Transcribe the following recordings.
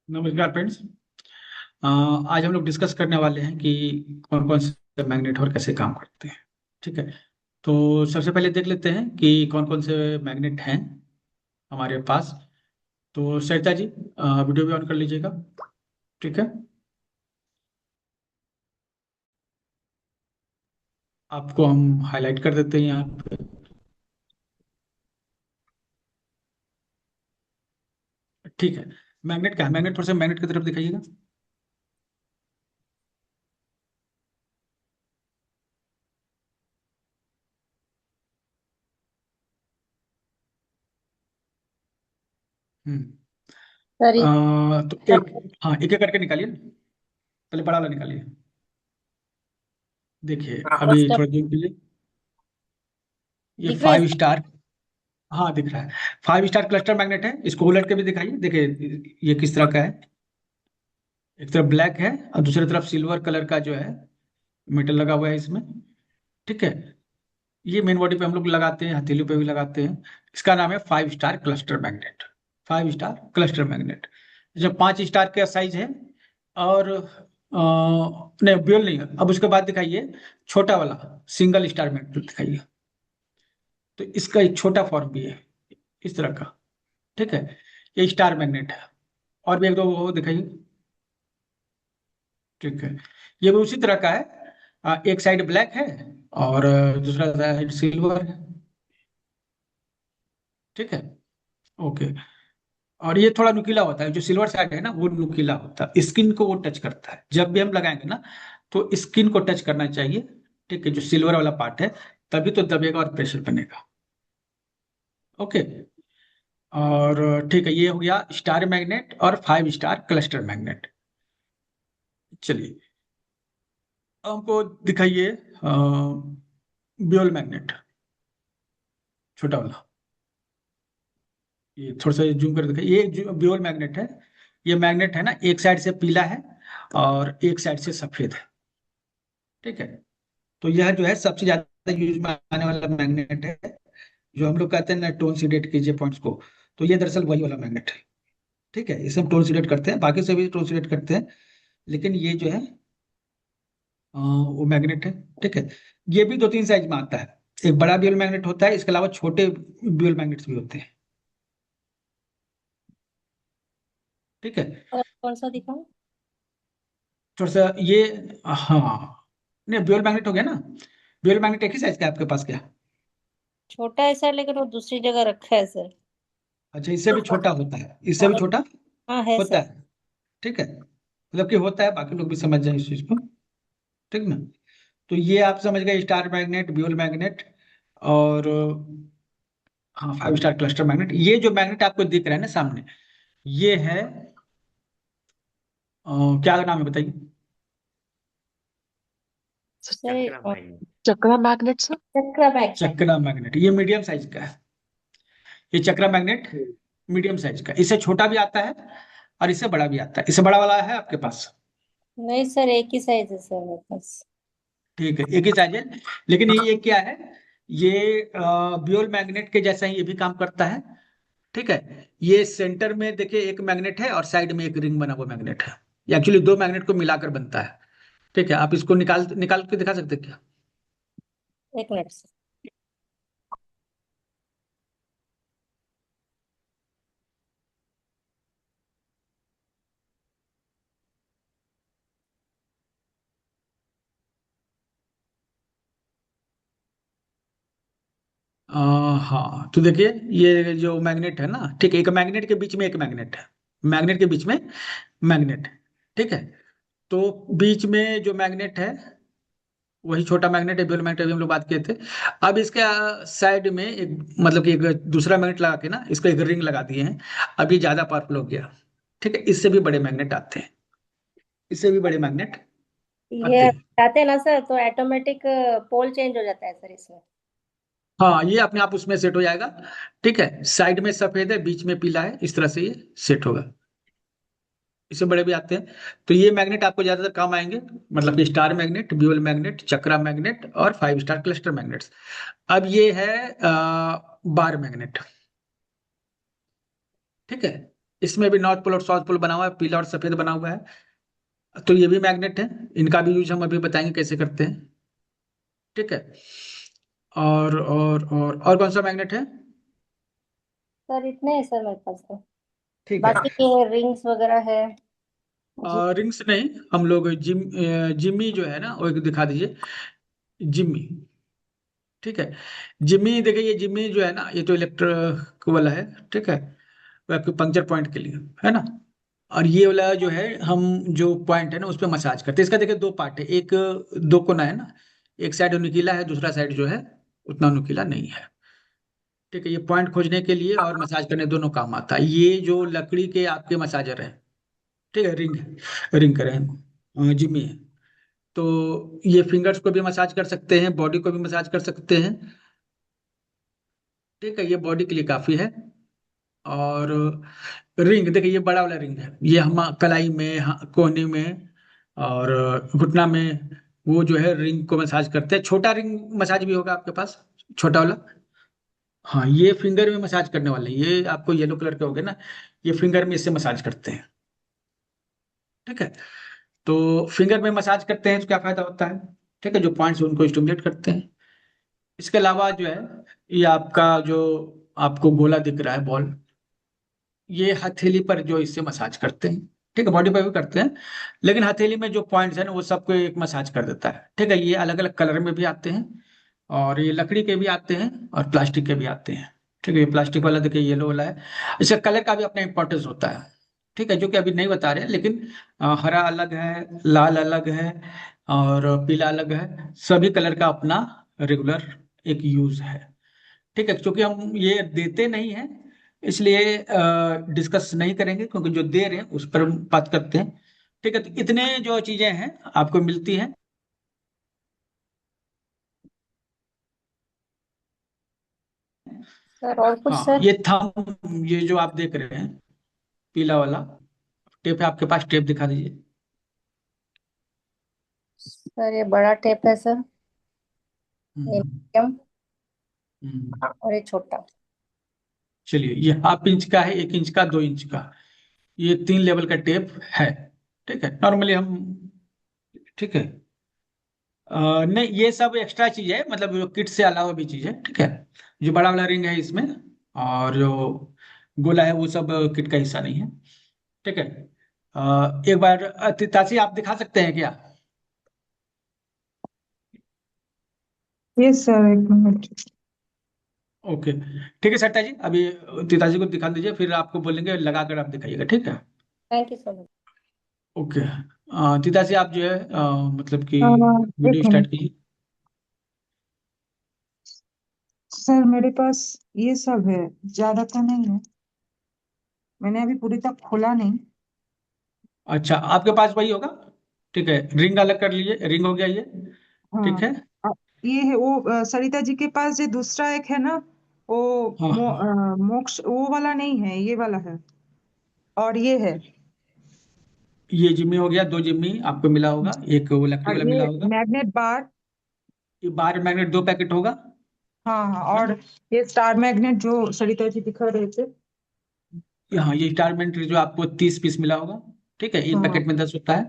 नमस्कार फ्रेंड्स। आज हम लोग डिस्कस करने वाले हैं कि कौन कौन से मैग्नेट और कैसे काम करते हैं। ठीक है। तो सबसे पहले देख लेते हैं कि कौन कौन से मैग्नेट हैं हमारे पास। तो सरिता जी, वीडियो भी ऑन कर लीजिएगा। ठीक है। आपको हम हाईलाइट कर देते हैं यहाँ पे। ठीक है। मैग्नेट क्या है? मैग्नेट थोड़ा सा मैग्नेट की तरफ दिखाइएगा। हम्म। सर तो एक, हाँ, एक एक करके निकालिए ना। पहले बड़ा वाला निकालिए। देखिए, अभी फर्स्ट थोड़ा जूम कीजिए। ये दिख रहा है फाइव सर। स्टार। हाँ, दिख रहा है। फाइव स्टार क्लस्टर मैग्नेट है। इसको उलट के भी दिखाइए। देखिए ये किस तरह का है। एक तरफ ब्लैक है और दूसरी तरफ सिल्वर कलर का जो है मेटल लगा हुआ है इसमें। ठीक है। ये मेन बॉडी पे हम लोग लगाते हैं, हथेलियों पे भी लगाते हैं। इसका नाम है five star cluster magnet. Five star cluster magnet. जब 5 स्टार का साइज है। और नहीं, ड्यूल नहीं है। अब उसके बाद दिखाइए छोटा वाला सिंगल स्टार मैग्नेट दिखाइए। तो इसका एक छोटा फॉर्म भी है इस तरह का। ठीक है। ये स्टार मैग्नेट है। और भी एक दो वो दिखाइए। ठीक है। ये भी उसी तरह का है। एक साइड ब्लैक है और दूसरा साइड सिल्वर है। ठीक है। ओके। और ये थोड़ा नुकीला होता है। जो सिल्वर साइड है ना, वो नुकीला होता है, स्किन को वो टच करता है। जब भी हम लगाएंगे ना, तो स्किन को टच करना चाहिए। ठीक है, जो सिल्वर वाला पार्ट है, तभी तो दबेगा और प्रेशर बनेगा। ओके। और ठीक है, ये हो गया स्टार मैग्नेट और फाइव स्टार क्लस्टर मैग्नेट। चलिए, अब हमको दिखाइए ब्यूल मैग्नेट, छोटा वाला। ये थोड़ा सा जूम कर दिखाइए। ये जो ब्यूल मैग्नेट है, ये मैग्नेट है ना, एक साइड से पीला है और एक साइड से सफेद है। ठीक है। तो यह जो है सबसे ज्यादा यूज में आने वाला मैग्नेट है। जो हम लोग कहते हैं ना, टोन सीडेट कीजिए पॉइंट्स को। तो ये दरअसल वही वाला मैग्नेट है। ठीक है, इसे हम टोन सीडेट करते हैं, बाकी से भी टोन सीडेट करते हैं। लेकिन ये जो है वो मैग्नेट है। ठीक है। ये भी दो तीन साइज में आता है। एक बड़ा ब्यूल मैग्नेट होता है, इसके अलावा छोटे ब्यूल मैग्नेट्स भी होते हैं। ठीक है। और कौन सा दिखाऊं? थोड़ा सा ये, हाँ, नहीं, ब्यूल मैग्नेट हो गया ना। ब्यूल मैग्नेट एक ही साइज का है आपके पास क्या? छोटा है सर, लेकिन वो दूसरी जगह रखा है सर। अच्छा, इससे भी छोटा होता है, इससे भी छोटा हाँ है होता सर। है। ठीक है, मतलब कि होता है, बाकी लोग भी समझ जाए इस चीज को। ठीक ना। तो ये आप समझ गए, स्टार मैग्नेट, ब्यूल मैग्नेट और हाँ, फाइव स्टार क्लस्टर मैग्नेट। ये जो मैग्नेट आपको दिख रहा है ना सामने, ये है क्या नाम है बताइए? सर चक्रा मैग्नेट सर। चक्रा बैग है। चक्रा मैग्नेट। ये मीडियम साइज का है। ये चक्रा मैग्नेट मीडियम साइज का। इससे छोटा भी आता है और इससे बड़ा भी आता है। इससे बड़ा वाला है आपके पास? नहीं सर, एक ही साइज है सर मेरे पास। ठीक है, एक ही साइज है। लेकिन ये क्या है, ये ब्यूल मैग्नेट के जैसा ही ये भी काम करता है। ठीक है। ये सेंटर में देखिए एक मैग्नेट है और साइड में एक रिंग बना हुआ मैग्नेट है। ये एक्चुअली दो मैग्नेट को मिलाकर बनता है। ठीक है, आप इसको निकाल निकाल के दिखा सकते हैं क्या? एक मिनट सर। आ, हाँ, तो देखिए, ये जो मैग्नेट है ना, ठीक है, एक मैग्नेट के बीच में एक मैग्नेट है। मैग्नेट के बीच में मैग्नेट। ठीक है। तो बीच में जो मैग्नेट है, वही छोटा मैग्नेट है, ब्यूल मैग्नेट अभी हम लोग बात किए थे। अब इसके साइड में एक, मतलब कि एक दूसरा मैग्नेट लगा के ना, इसको एक रिंग लगा दिए हैं। अब ये ज्यादा पावरफुल हो गया। ठीक है, इससे भी बड़े मैग्नेट आते हैं। इससे भी बड़े मैग्नेट ये आते हैं। जाते हैं ना सर, तो ऑटोमेटिक पोल चेंज हो जाता है सर इसमें। हाँ, ये अपने आप उसमें सेट हो जाएगा। ठीक है, साइड में सफेद है, बीच में पीला है, इस तरह से ये सेट होगा। इससे बड़े भी आते हैं। तो ये मैग्नेट आपको ज्यादातर काम आएंगे, मतलब कि स्टार मैग्नेट, ड्यूल मैग्नेट, चक्रा मैग्नेट और फाइव स्टार क्लस्टर मैग्नेट्स। अब ये है बार मैग्नेट। ठीक है। इसमें भी नॉर्थ पोल और साउथ पोल बना हुआ है, पीला और सफेद बना हुआ है। तो ये भी मैग्नेट है, इनका भी यूज हम अभी बताएंगे कैसे करते हैं। ठीक है। और कौन सा मैग्नेट है? सर इतने हैं सर मेरे पास तो। ठीक है। बाकी ये रिंग्स वगैरह है जी। रिंग्स नहीं, हम लोग जिम्मी जो है ना वो एक दिखा दीजिए। जिम्मी। ठीक है। जिम्मी देखिए, ये जिम्मी जो है ना, ये तो इलेक्ट्रिक वाला है। ठीक है। वो आपके पंक्चर पॉइंट के लिए है ना। और ये वाला जो है, हम जो पॉइंट है ना उस पर मसाज करते हैं। इसका देखिए दो पार्ट है, एक दो कोना है ना, एक साइड नुकीला है, दूसरा साइड जो है उतना नुकीला नहीं है। ठीक है। ये पॉइंट खोजने के लिए और मसाज करने दोनों काम आता है। ये जो लकड़ी के आपके मसाजर है, ठीक है, रिंग है, रिंग करें जिम्मी है। तो ये फिंगर्स को भी मसाज कर सकते हैं, बॉडी को भी मसाज कर सकते हैं। ठीक है, ये बॉडी के लिए काफी है। और रिंग देखिए, ये बड़ा वाला रिंग है, ये हम कलाई में, कोहनी में और घुटना में, वो जो है रिंग को मसाज करते हैं। छोटा रिंग मसाज भी होगा आपके पास, छोटा वाला। हाँ, ये फिंगर में मसाज करने वाले, ये आपको येलो कलर के हो गए ना, ये फिंगर में इससे मसाज करते हैं। ठीक है। तो फिंगर में मसाज करते हैं तो क्या फायदा होता है? ठीक है, जो पॉइंट्स उनको स्टिमुलेट करते हैं। इसके अलावा जो है, ये आपका जो आपको गोला दिख रहा है, बॉल, ये हथेली पर जो इससे मसाज करते हैं। ठीक है, बॉडी पर भी करते हैं, लेकिन हथेली में जो पॉइंट्स है ना वो सबको एक मसाज कर देता है। ठीक है, ये अलग अलग कलर में भी आते हैं, और ये लकड़ी के भी आते हैं और प्लास्टिक के भी आते हैं। ठीक है, ये प्लास्टिक वाला देखिए येलो वाला है। इसका कलर का भी अपना इंपॉर्टेंस होता है। ठीक है, जो कि अभी नहीं बता रहे, लेकिन हरा अलग है, लाल अलग है और पीला अलग है। सभी कलर का अपना रेगुलर एक यूज है। ठीक है, क्योंकि हम ये देते नहीं हैं, इसलिए डिस्कस नहीं करेंगे, क्योंकि जो दे रहे हैं उस पर हम बात करते हैं। ठीक है, तो इतने जो चीजें हैं आपको मिलती हैं। सर और कुछ हाँ, सर? ये थंब, ये जो आप देख रहे हैं पीला वाला टेप है आपके पास, टेप दिखा दीजिए। सर ये बड़ा टेप है सर, ये हम्म। मीडियम हम्म। और ये छोटा। चलिए, ये हाफ इंच का है, 1 इंच का, 2 इंच का, ये 3 लेवल का टेप है। ठीक है, नॉर्मली हम, ठीक है, नहीं ये सब एक्स्ट्रा चीज है, मतलब जो किट से अलावा भी चीज है। ठीक है, जो बड़ा वाला रिंग है इसमें, और जो गोला है वो सब किट का हिस्सा नहीं है। ठीक है। एक बार तासी आप दिखा सकते हैं क्या? यस सर, एक मिनट। ओके। ठीक है सट्टा जी, अभी तिताजी को दिखा दीजिए, फिर आपको बोलेंगे लगा कर आप दिखाइएगा। ठीक है। Thank you sir. ओके। तिताजी आप जो है मतलब कि एक वीडियो मिनट स्टार्ट कीजिए। सर, मेरे पास ये सब है, ज्यादा तो नहीं है। मैंने अभी पूरी तक खोला नहीं। अच्छा, आपके पास वही होगा। ठीक है, रिंग अलग कर लीजिए, रिंग हो गया ये। ठीक हाँ। है। ये है वो, सरिता जी के पास जो दूसरा एक है ना, वो हाँ हाँ, मोक्ष वो वाला नहीं है, ये वाला है। और ये है। ये जिम्मी हो गया, 2 जिम्मी आपको मिला होगा, एक वो लकड़ी और वाला मिला ये होगा। मैग्नेट बार। ये बार मैग्नेट 2 पैकेट होगा। हाँ हाँ, है और ना। ये स्टार मैग्नेट जो सरिता जी दिखा रहे थे। हाँ, ये स्टार मैग्नेट जो आपको 30 पीस मिला होगा। ठीक है, एक हाँ। पैकेट में 10 होता है।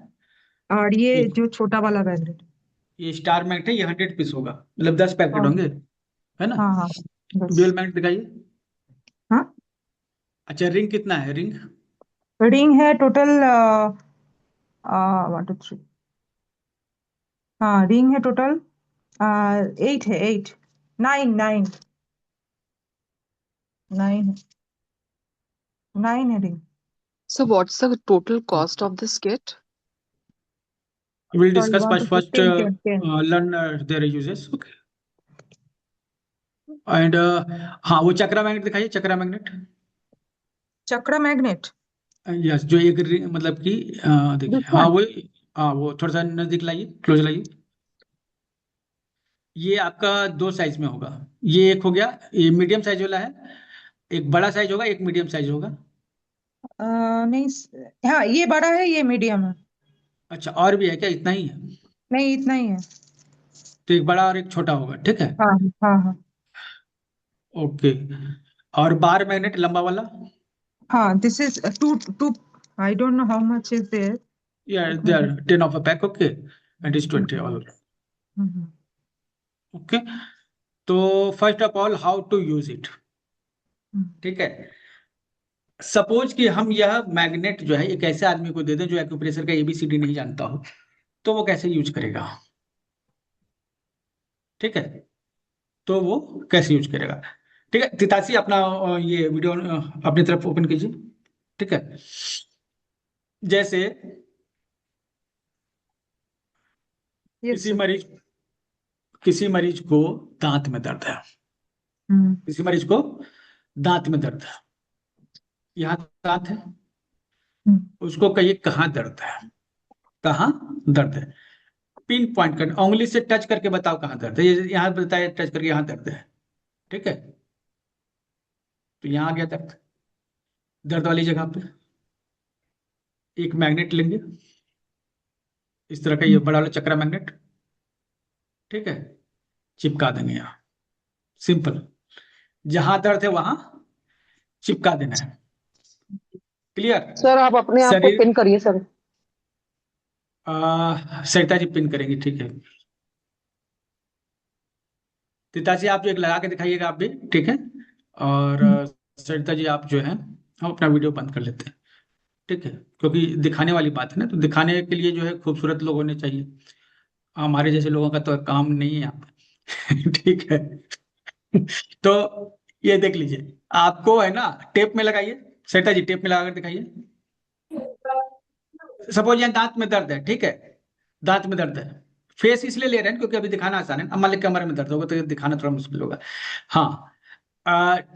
और ये एक, जो छोटा वाला मैग्नेट। ये स्टार मैग्नेट है, ये 100 पीस होगा, मतलब 10 पैकेट हाँ होंगे। है ना। हाँ हाँ, ड्यूल बस। मैग्नेट दिखाइए। हाँ। अच्छा, रिंग कितना है, रिंग? रिंग है टोटल 1 2 3। हाँ, रिंग है टोटल 8 है, 8। 9 9। 9 है। 9 है ring. So what's the total cost of this kit? Will sorry, discuss 1 2 first 3 first 10 10 10। Learn their uses. Okay. And हाँ, वो चक्रा मैग्नेट दिखाइए, चक्रा मैग्नेट। चक्रा मैग्नेट। यस, जो एक मतलब कि देखिए, दिस हाँ वन। वो, हाँ वो थोड़ा सा नजदीक लाइए, क्लोज लाइए। ये आपका 2 साइज में होगा। ये एक हो गया, ये मीडियम साइज वाला है। एक बड़ा साइज होगा, एक मीडियम साइज होगा। नहीं हाँ, ये बड़ा है, ये मीडियम है। अच्छा, और भी है क्या, इतना ही है? नहीं, इतना ही है। तो एक बड़ा और एक छोटा होगा। ठीक है। हाँ हाँ हाँ। ओके। और बार मैग्नेट लंबा वाला? हाँ, this is two. I don't know how much is there. Yeah, एक there minute. 10 of a pack, okay, and it's 20 all. Hmm, Okay, तो first of all how to use it. Hmm, ठीक है, suppose कि हम यह magnet जो है एक ऐसे आदमी को दे दें जो एक्यूप्रेशर का एबीसीडी नहीं जानता हो, तो वो कैसे यूज करेगा? ठीक है, तो वो कैसे यूज करेगा? ठीक है, तितासी अपना ये वीडियो अपनी तरफ ओपन कीजिए। ठीक है, जैसे Yes, किसी sir. मरीज किसी मरीज को दांत में दर्द है। हम्म, किसी मरीज को दांत में दर्द है, यहाँ दांत है, उसको कहिए कहाँ दर्द है, कहाँ दर्द है, पिन पॉइंट कर, उंगली से टच करके बताओ कहाँ दर्द है। ये यहाँ बताया टच करके यहाँ दर्द है। ठीक है, तो यहाँ आ गया दर्द, दर्द वाली जगह पे एक मैग्नेट लेंगे, इस तरह का ये बड़ा वाला चक्रा मैग्नेट। ठीक है, चिपका देंगे यहाँ, सिंपल, जहां दर्द है वहां चिपका देना है। क्लियर? सर आप अपने आप को शरीर पिन करिए सर। सरिता जी पिन करेंगी, ठीक है। पिताजी आप जो एक लगा के दिखाइएगा आप भी, ठीक है। और सरिता जी आप जो है, हम अपना वीडियो बंद कर लेते हैं। ठीक है, क्योंकि दिखाने वाली बात है ना, तो दिखाने के लिए जो है खूबसूरत लोग होने चाहिए। हमारे जैसे लोगों का तो काम नहीं है यहाँ पे। ठीक है, तो ये देख लीजिए, आपको है ना टेप में लगाइए, सरिता जी टेप में लगा कर दिखाइए। सपोज यहाँ दांत में दर्द है, ठीक है, दांत में दर्द है। फेस इसलिए ले रहे हैं क्योंकि अभी दिखाना आसान है। अब मान लीजिए कमर में दर्द होगा तो ये दिखाना थोड़ा मुश्किल होगा। हाँ,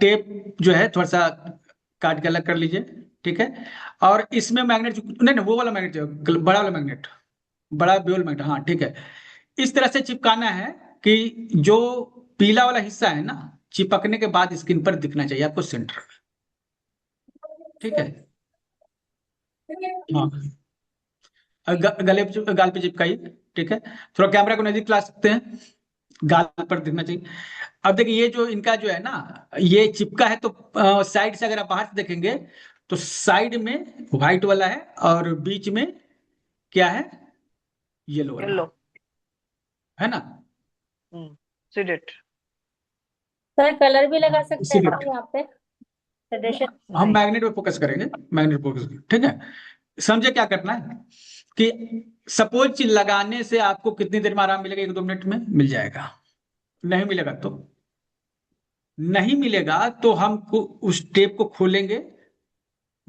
टेप जो है थोड़ा सा काट के अलग कर लीजिए। ठीक है, और इसमें मैग्नेट नहीं नहीं वो वाला मैग्नेट जो बड़ा वाला मैग्नेट, बड़ा ब्यूल मैग्नेट, हाँ ठीक है। इस तरह से चिपकाना है कि जो पीला वाला हिस्सा है ना, चिपकने के बाद स्किन पर दिखना चाहिए आपको सेंटर में। ठीक है, हाँ, गले पे गाल पे चिपकाइए। ठीक है, थोड़ा कैमरा को नजदीक ला सकते हैं, गाल पर दिखना चाहिए। अब देखिए ये जो इनका जो है ना, ये चिपका है, तो साइड से अगर आप बाहर से देखेंगे तो साइड में व्हाइट वाला है और बीच में क्या है, येलो वाला, येलो। है ना। Seed it. सर कलर भी लगा सकते हैं ना सिगरेट, यहाँ पे, सजेशन। हम मैग्नेट पे फोकस करेंगे, मैग्नेट फोकस। ठीक है, समझे क्या करना है कि सपोज लगाने से आपको कितनी देर में आराम मिलेगा? 1-2 मिनट में मिल जाएगा। नहीं मिलेगा तो नहीं मिलेगा, तो हम उस टेप को खोलेंगे।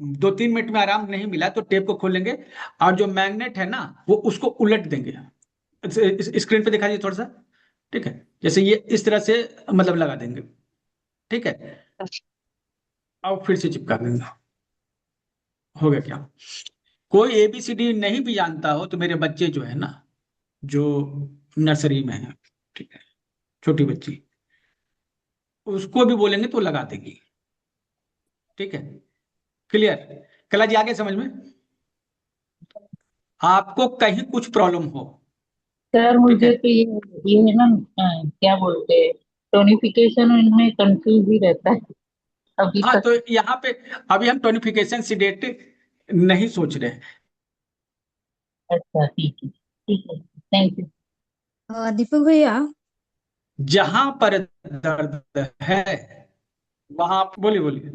2-3 मिनट में आराम नहीं मिला तो टेप को खोलेंगे, और जो मैग्नेट है ना वो उसको उलट देंगे। स्क्रीन पे दिखा दीजिए थोड़ा सा। ठीक है, जैसे ये इस तरह से मतलब लगा देंगे। ठीक है, अब फिर से चिपका देंगे। हो गया क्या? कोई एबीसीडी नहीं भी जानता हो तो मेरे बच्चे जो है ना, जो नर्सरी में है, ठीक है, छोटी बच्ची, उसको भी बोलेंगे तो लगा देगी। ठीक है, क्लियर? कला जी आगे समझ में, आपको कहीं कुछ प्रॉब्लम हो, सर ठीक है, मुझे तो ये है ना, क्या बोलते हैं, टोनिफिकेशन इनमें कंफ्यूज ही रहता है अभी हाँ तक। तो यहाँ पे अभी हम टोनिफिकेशन सीडेट नहीं सोच रहे हैं। अच्छा ठीक है, थैंक यू। दीपक भैया, जहां पर दर्द है वहां, बोलिए बोलिए।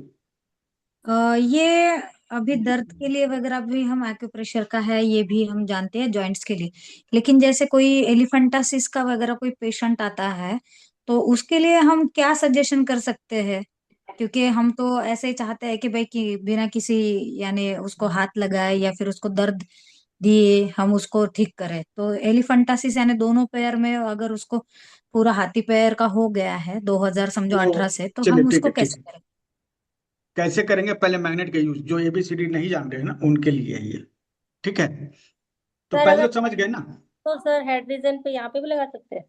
ये अभी दर्द के लिए वगैरह भी हम एक्यूप्रेशर का है, ये भी हम जानते हैं जॉइंट्स के लिए। लेकिन जैसे कोई एलिफेंटासिस का वगैरह कोई पेशेंट आता है, तो उसके लिए हम क्या सजेशन कर सकते हैं? क्योंकि हम तो ऐसे ही चाहते हैं कि भाई कि बिना किसी यानी उसको हाथ लगाए या फिर उसको दर्द दिए हम उसको ठीक करें। तो एलिफेंटासिस यानी दोनों पैर में अगर उसको पूरा हाथी पैर का हो गया है 2000 समझो तो 18 से, तो चलिए हम ठीक उसको है, ठीक कैसे है, करें? कैसे करेंगे? पहले मैग्नेट का यूज, जो एबीसीडी नहीं जान रहे हैं ना उनके लिए है ये। ठीक है, तो सर पहले अगर तो समझ गए ना। तो सर हेड रीजन पे यहाँ पे भी लगा सकते हैं।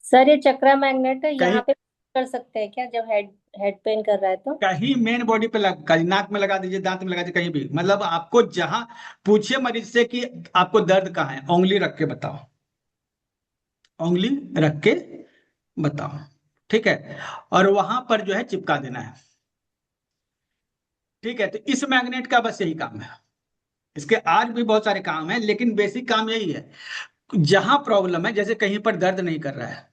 सर ये चक्रा मैग्नेट यहाँ कहीं पे कर सकते हैं क्या, जब हेड हेड पेन कर रहा है तो? कहीं मेन बॉडी पे कहीं नाक में लगा दीजिए, दांत में लगा दीजिए, कहीं भी, मतलब आपको जहां, पूछिए मरीज से कि आपको दर्द कहाँ है, उंगली रख के बताओ, उंगली रख के बताओ, ठीक है, और वहां पर जो है चिपका देना है। ठीक है, तो इस मैग्नेट का बस यही काम है। इसके आज भी बहुत सारे काम है, लेकिन बेसिक काम यही है। जहां प्रॉब्लम है, जैसे कहीं पर दर्द नहीं कर रहा है,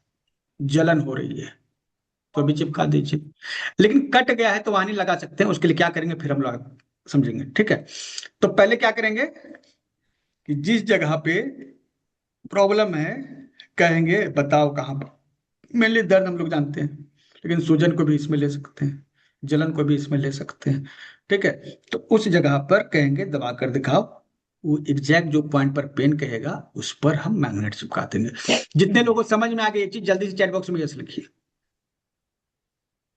जलन हो रही है, तो भी चिपका दीजिए। लेकिन कट गया है तो वहां नहीं लगा सकते हैं, उसके लिए क्या करेंगे फिर हम लोग समझेंगे। ठीक है, तो पहले क्या करेंगे कि जिस जगह पे प्रॉब्लम है कहेंगे बताओ कहाँ पर। मेनली दर्द हम लोग जानते हैं, लेकिन सूजन को भी इसमें ले सकते हैं, जलन को भी इसमें ले सकते हैं। ठीक है, तो उस जगह पर कहेंगे दबा कर दिखाओ। वो एग्जैक्ट जो पॉइंट पर पेन कहेगा उस पर हम मैग्नेट चिपका देंगे। जितने लोगों को समझ में आ गई ये चीज जल्दी से चैट बॉक्स में यस लिखिए।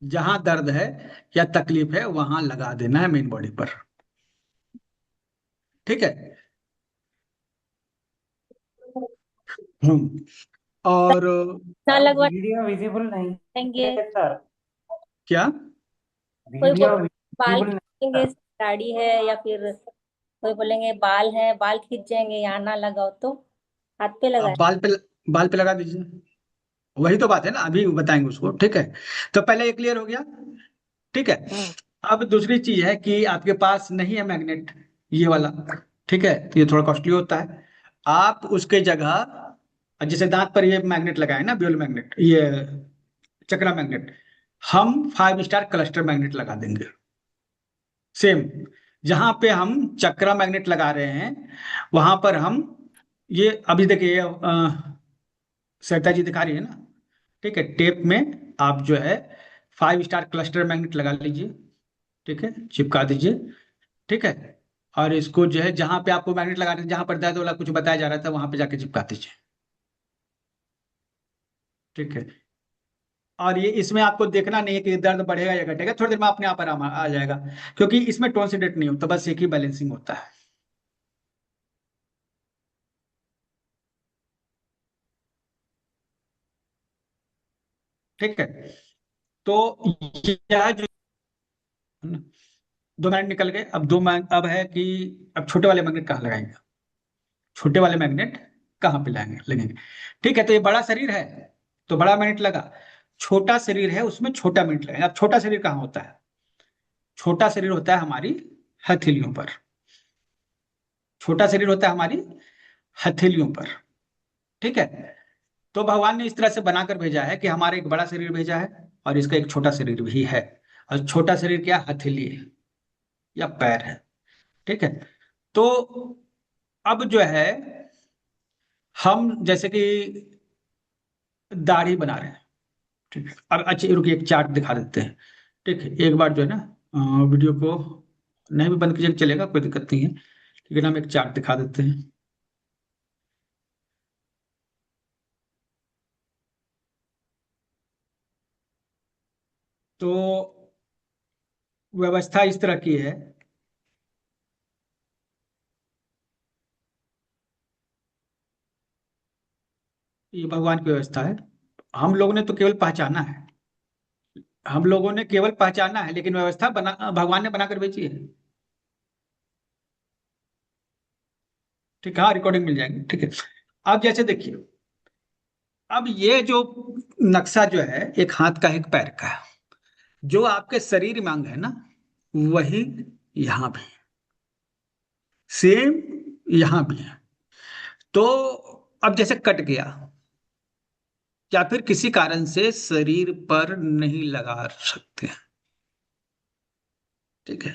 जहां दर्द है या तकलीफ है वहां लगा देना है मेन बॉडी पर। ठीक है। हम्म और ना लगवा वीडियो विजिबल नहीं देंगे, है सर, क्या? कोई वीडियो बाल विजिबल नहीं खींचेंगे, है सर। दाढ़ी है, या फिर कोई बोलेंगे बाल है, बाल खींच जाएंगे, यहाँ ना लगाओ तो हाथ पे अब लगाए। बाल पे लगा दीजिए। वही तो बात है ना, अभी बताएंगे उसको। ठीक है, तो पहले ये क्लियर हो गया। ठीक है, अब दूसरी चीज है कि आपके पास नहीं है मैग्नेट ये वाला। ठीक है, तो ये थोड़ा कॉस्टली होता है। आप उसके जगह जैसे दांत पर ये मैग्नेट लगाए ना, ब्यूल मैग्नेट, ये चक्रा मैग्नेट, हम 5 स्टार क्लस्टर मैग्नेट लगा देंगे। सेम जहां पे हम चक्रा मैग्नेट लगा रहे हैं वहां पर हम ये अभी देखिए श्वेता जी दिखा रही है ना। ठीक है, टेप में आप जो है 5 स्टार क्लस्टर मैग्नेट लगा लीजिए। ठीक है, चिपका दीजिए। ठीक है, और इसको जो है जहां पे आपको मैग्नेट लगा रहे थे, जहां पर दर्द वाला कुछ बताया जा रहा था वहां पे जाके चिपका दीजिए। ठीक है, और ये इसमें आपको देखना नहीं है कि दर्द बढ़ेगा या घटेगा, थोड़ी देर में अपने आप आराम आ जाएगा, क्योंकि इसमें टोन सेट नहीं होता, बस एक ही बैलेंसिंग होता है। ठीक है, तो यह जो 2 मिनट निकल गए। अब अब है कि अब छोटे वाले मैग्नेट कहाँ लगाएंगे, छोटे वाले मैग्नेट कहाँ पे लाएंगे लगेंगे। ठीक है, तो ये बड़ा शरीर है तो बड़ा मैग्नेट लगा, छोटा शरीर है उसमें छोटा मैग्नेट लगेगा। अब छोटा शरीर कहाँ होता है? छोटा शरीर होता है हमारी हथेलियों पर। छोटा शरीर होता है हमारी हथेलियों पर। ठीक है, तो भगवान ने इस तरह से बनाकर भेजा है कि हमारा एक बड़ा शरीर भेजा है और इसका एक छोटा शरीर भी है। और छोटा शरीर क्या, हथेली है या पैर है। ठीक है, तो अब जो है हम जैसे कि दाढ़ी बना रहे हैं। ठीक है, अब अच्छे रुकिए एक चार्ट दिखा देते हैं। ठीक है, एक बार जो है ना वीडियो को नहीं भी बंद कीजिए चलेगा, कोई दिक्कत नहीं है, लेकिन हम एक चार्ट दिखा देते हैं। तो व्यवस्था इस तरह की है। ये भगवान की व्यवस्था है, हम लोगों ने तो केवल पहचाना है। हम लोगों ने केवल पहचाना है, लेकिन व्यवस्था बना भगवान ने बनाकर भेजी है। ठीक है, हाँ रिकॉर्डिंग मिल जाएगी। ठीक है, अब जैसे देखिए, अब ये जो नक्शा जो है एक हाथ का एक पैर का है, जो आपके शरीर में अंग है ना वही यहां भी सेम, यहां भी है। तो अब जैसे कट गया या फिर किसी कारण से शरीर पर नहीं लगा सकते। ठीक है,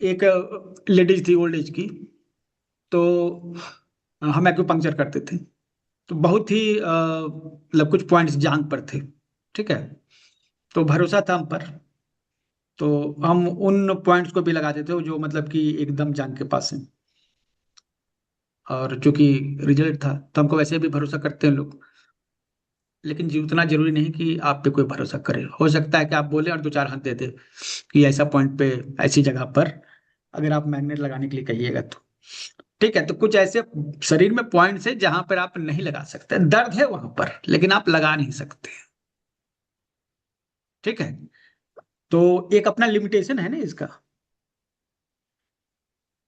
एक लेडीज थी ओल्ड एज की, तो हम एक्यूपंक्चर करते थे, तो बहुत ही मतलब कुछ पॉइंट्स जान पर थे। ठीक है, तो भरोसा था हम पर, तो हम उन पॉइंट्स को भी लगाते थे जो मतलब कि एकदम जान के पास है। और चूंकि रिजल्ट था तो हमको वैसे भी भरोसा करते हैं लोग, लेकिन उतना जरूरी नहीं कि आप पे कोई भरोसा करे। हो सकता है कि आप बोले और 2 4 हाथ दे दे कि ऐसा पॉइंट पे ऐसी जगह पर अगर आप मैग्नेट लगाने के लिए कहिएगा तो। ठीक है, तो कुछ ऐसे शरीर में पॉइंट्स है जहां पर आप नहीं लगा सकते, दर्द है वहां पर लेकिन आप लगा नहीं सकते। ठीक है, तो एक अपना लिमिटेशन है ना इसका।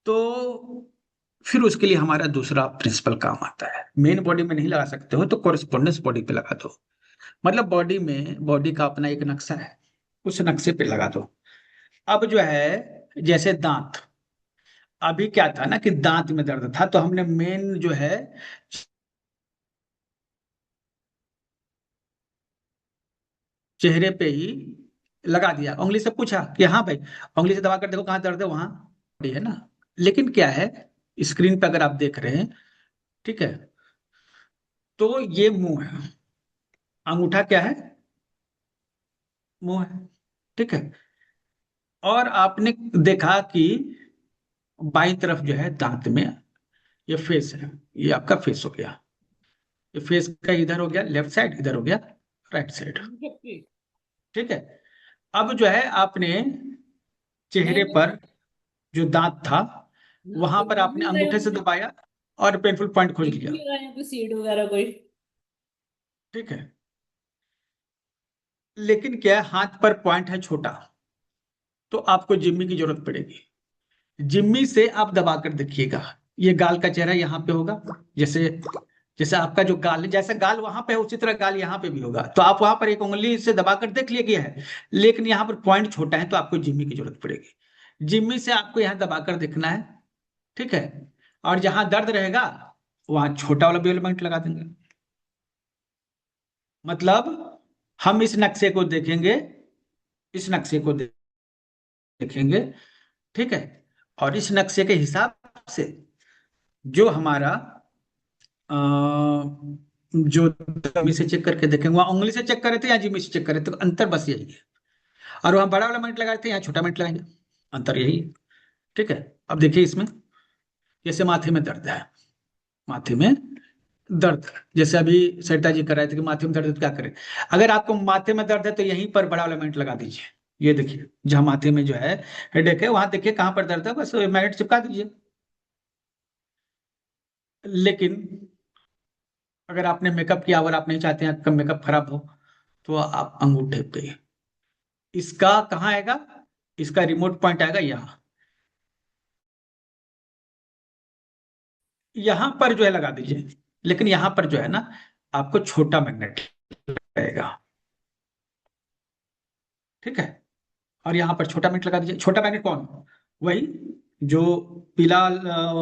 तो फिर उसके लिए हमारा दूसरा प्रिंसिपल काम आता है। मेन बॉडी में नहीं लगा सकते हो तो कोरिस्पोंडेंस बॉडी पे लगा दो। मतलब बॉडी में बॉडी का अपना एक नक्शा है, उस नक्शे पे लगा दो। अब जो है जैसे दांत, अभी क्या था ना कि दांत में दर्द था, तो हमने मेन जो है चेहरे पे ही लगा दिया, उंगली से पूछा कि हाँ भाई उंगली से दबा कर देखो कहाँ दर्द है, वहां बॉडी है ना। लेकिन क्या है, स्क्रीन पे अगर आप देख रहे हैं, ठीक है, तो ये मुंह है, अंगूठा क्या है, मुंह है, ठीक है। और आपने देखा कि बाई तरफ जो है दांत में ये फेस है, ये आपका फेस हो गया। ये फेस का इधर हो गया लेफ्ट साइड, इधर हो गया राइट साइड, ठीक है। अब जो है आपने चेहरे पर जो दांत था वहां पर आपने अंगूठे से दबाया और पेनफुल पॉइंट खोज लिया, सीट वगैरह कोई। ठीक है। लेकिन क्या है, हाथ पर पॉइंट है छोटा, तो आपको जिम्मी की जरूरत पड़ेगी। जिम्मी से आप दबा कर देखिएगा, ये गाल का चेहरा यहाँ पे होगा, जैसे जैसे आपका जो गाल है, जैसे गाल वहां पे है उसी तरह गाल यहाँ पे भी होगा। तो आप वहां पर एक उंगली से दबाकर देख लिए गया है, लेकिन यहाँ पर पॉइंट छोटा है तो आपको जिम्मी की जरूरत पड़ेगी। जिम्मी से आपको यहाँ दबाकर देखना है, ठीक है। और जहां दर्द रहेगा वहां छोटा वाला बेलमेंट लगा देंगे। मतलब हम इस नक्शे को देखेंगे, इस नक्शे को देखेंगे, ठीक है। और इस नक्शे के हिसाब से जो हमारा अ, जो जिम्मी से चेक करके देखेंगे, वहां उंगली से चेक करे थे या जिम्मी से चेक करे थे, तो अंतर बस यही है। और वहां बड़ा वाला मिनट लगाए थे, यहाँ छोटा मिनट लगाएंगे, अंतर यही है, ठीक है। अब देखिए इसमें, जैसे माथे में दर्द है, माथे में दर्द, जैसे अभी सरिता जी कर रहे थे कि माथे में दर्द है तो क्या करें। अगर आपको माथे में दर्द है तो यहीं पर बड़ा वाला मैग्नेट लगा दीजिए। ये देखिए जहां माथे में जो है हेडेक है, वहां देखिए कहां पर दर्द है, बस मैग्नेट चिपका दीजिए। लेकिन अगर आपने मेकअप किया और आप नहीं चाहते हैं आपका मेकअप खराब हो, तो आप अंगूठे पे, इसका कहाँ आएगा, इसका रिमोट पॉइंट आएगा यहाँ, यहां पर जो है लगा दीजिए। लेकिन यहां पर जो है ना आपको छोटा मैग्नेट रहेगा, ठीक है। और यहाँ पर छोटा मैग्नेट लगा दीजिए। छोटा मैग्नेट कौन, वही जो पीला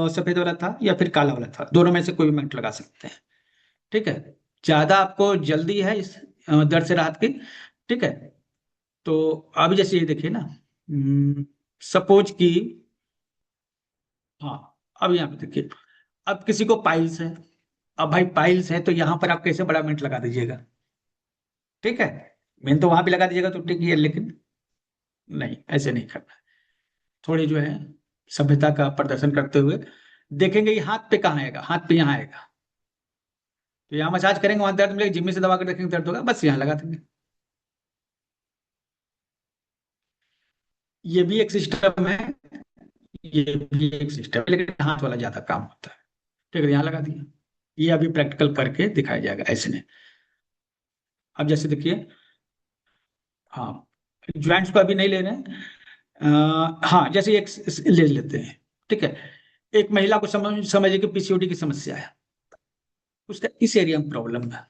सफेद वाला था या फिर काला वाला था, दोनों में से कोई भी मैग्नेट लगा सकते हैं, ठीक है। ज्यादा आपको जल्दी है इस दर्द से राहत की, ठीक है। तो अभी जैसे ये देखिए ना, सपोज कि, हाँ, अब यहाँ पे देखिए, अब किसी को पाइल्स है, अब भाई पाइल्स है तो यहाँ पर आप कैसे बड़ा मैग्नेट लगा दीजिएगा, ठीक है। मैंने तो वहां भी लगा दीजिएगा तो ठीक है, लेकिन नहीं, ऐसे नहीं करना। थोड़ी जो है सभ्यता का प्रदर्शन करते हुए देखेंगे ये हाथ पे कहाँ आएगा, हाथ पे यहाँ आएगा, तो यहाँ मसाज करेंगे वहां दर्द मिलेगा, जिम्मी से दबा कर देखेंगे दर्द होगा, बस यहाँ लगा देंगे। ये भी एक सिस्टम है, ये भी एक सिस्टम है, लेकिन हाथ वाला ज्यादा काम होता है, ठीक है। यहाँ लगा दिया, ये अभी प्रैक्टिकल करके दिखाया जाएगा ऐसे नहीं। अब जैसे देखिए, हाँ, ज्वाइंट्स को अभी नहीं ले रहे हैं। हाँ, जैसे एक ले लेते हैं, ठीक है। एक महिला को समझिए कि पीसीओडी की समस्या है, उसका इस एरिया में प्रॉब्लम है।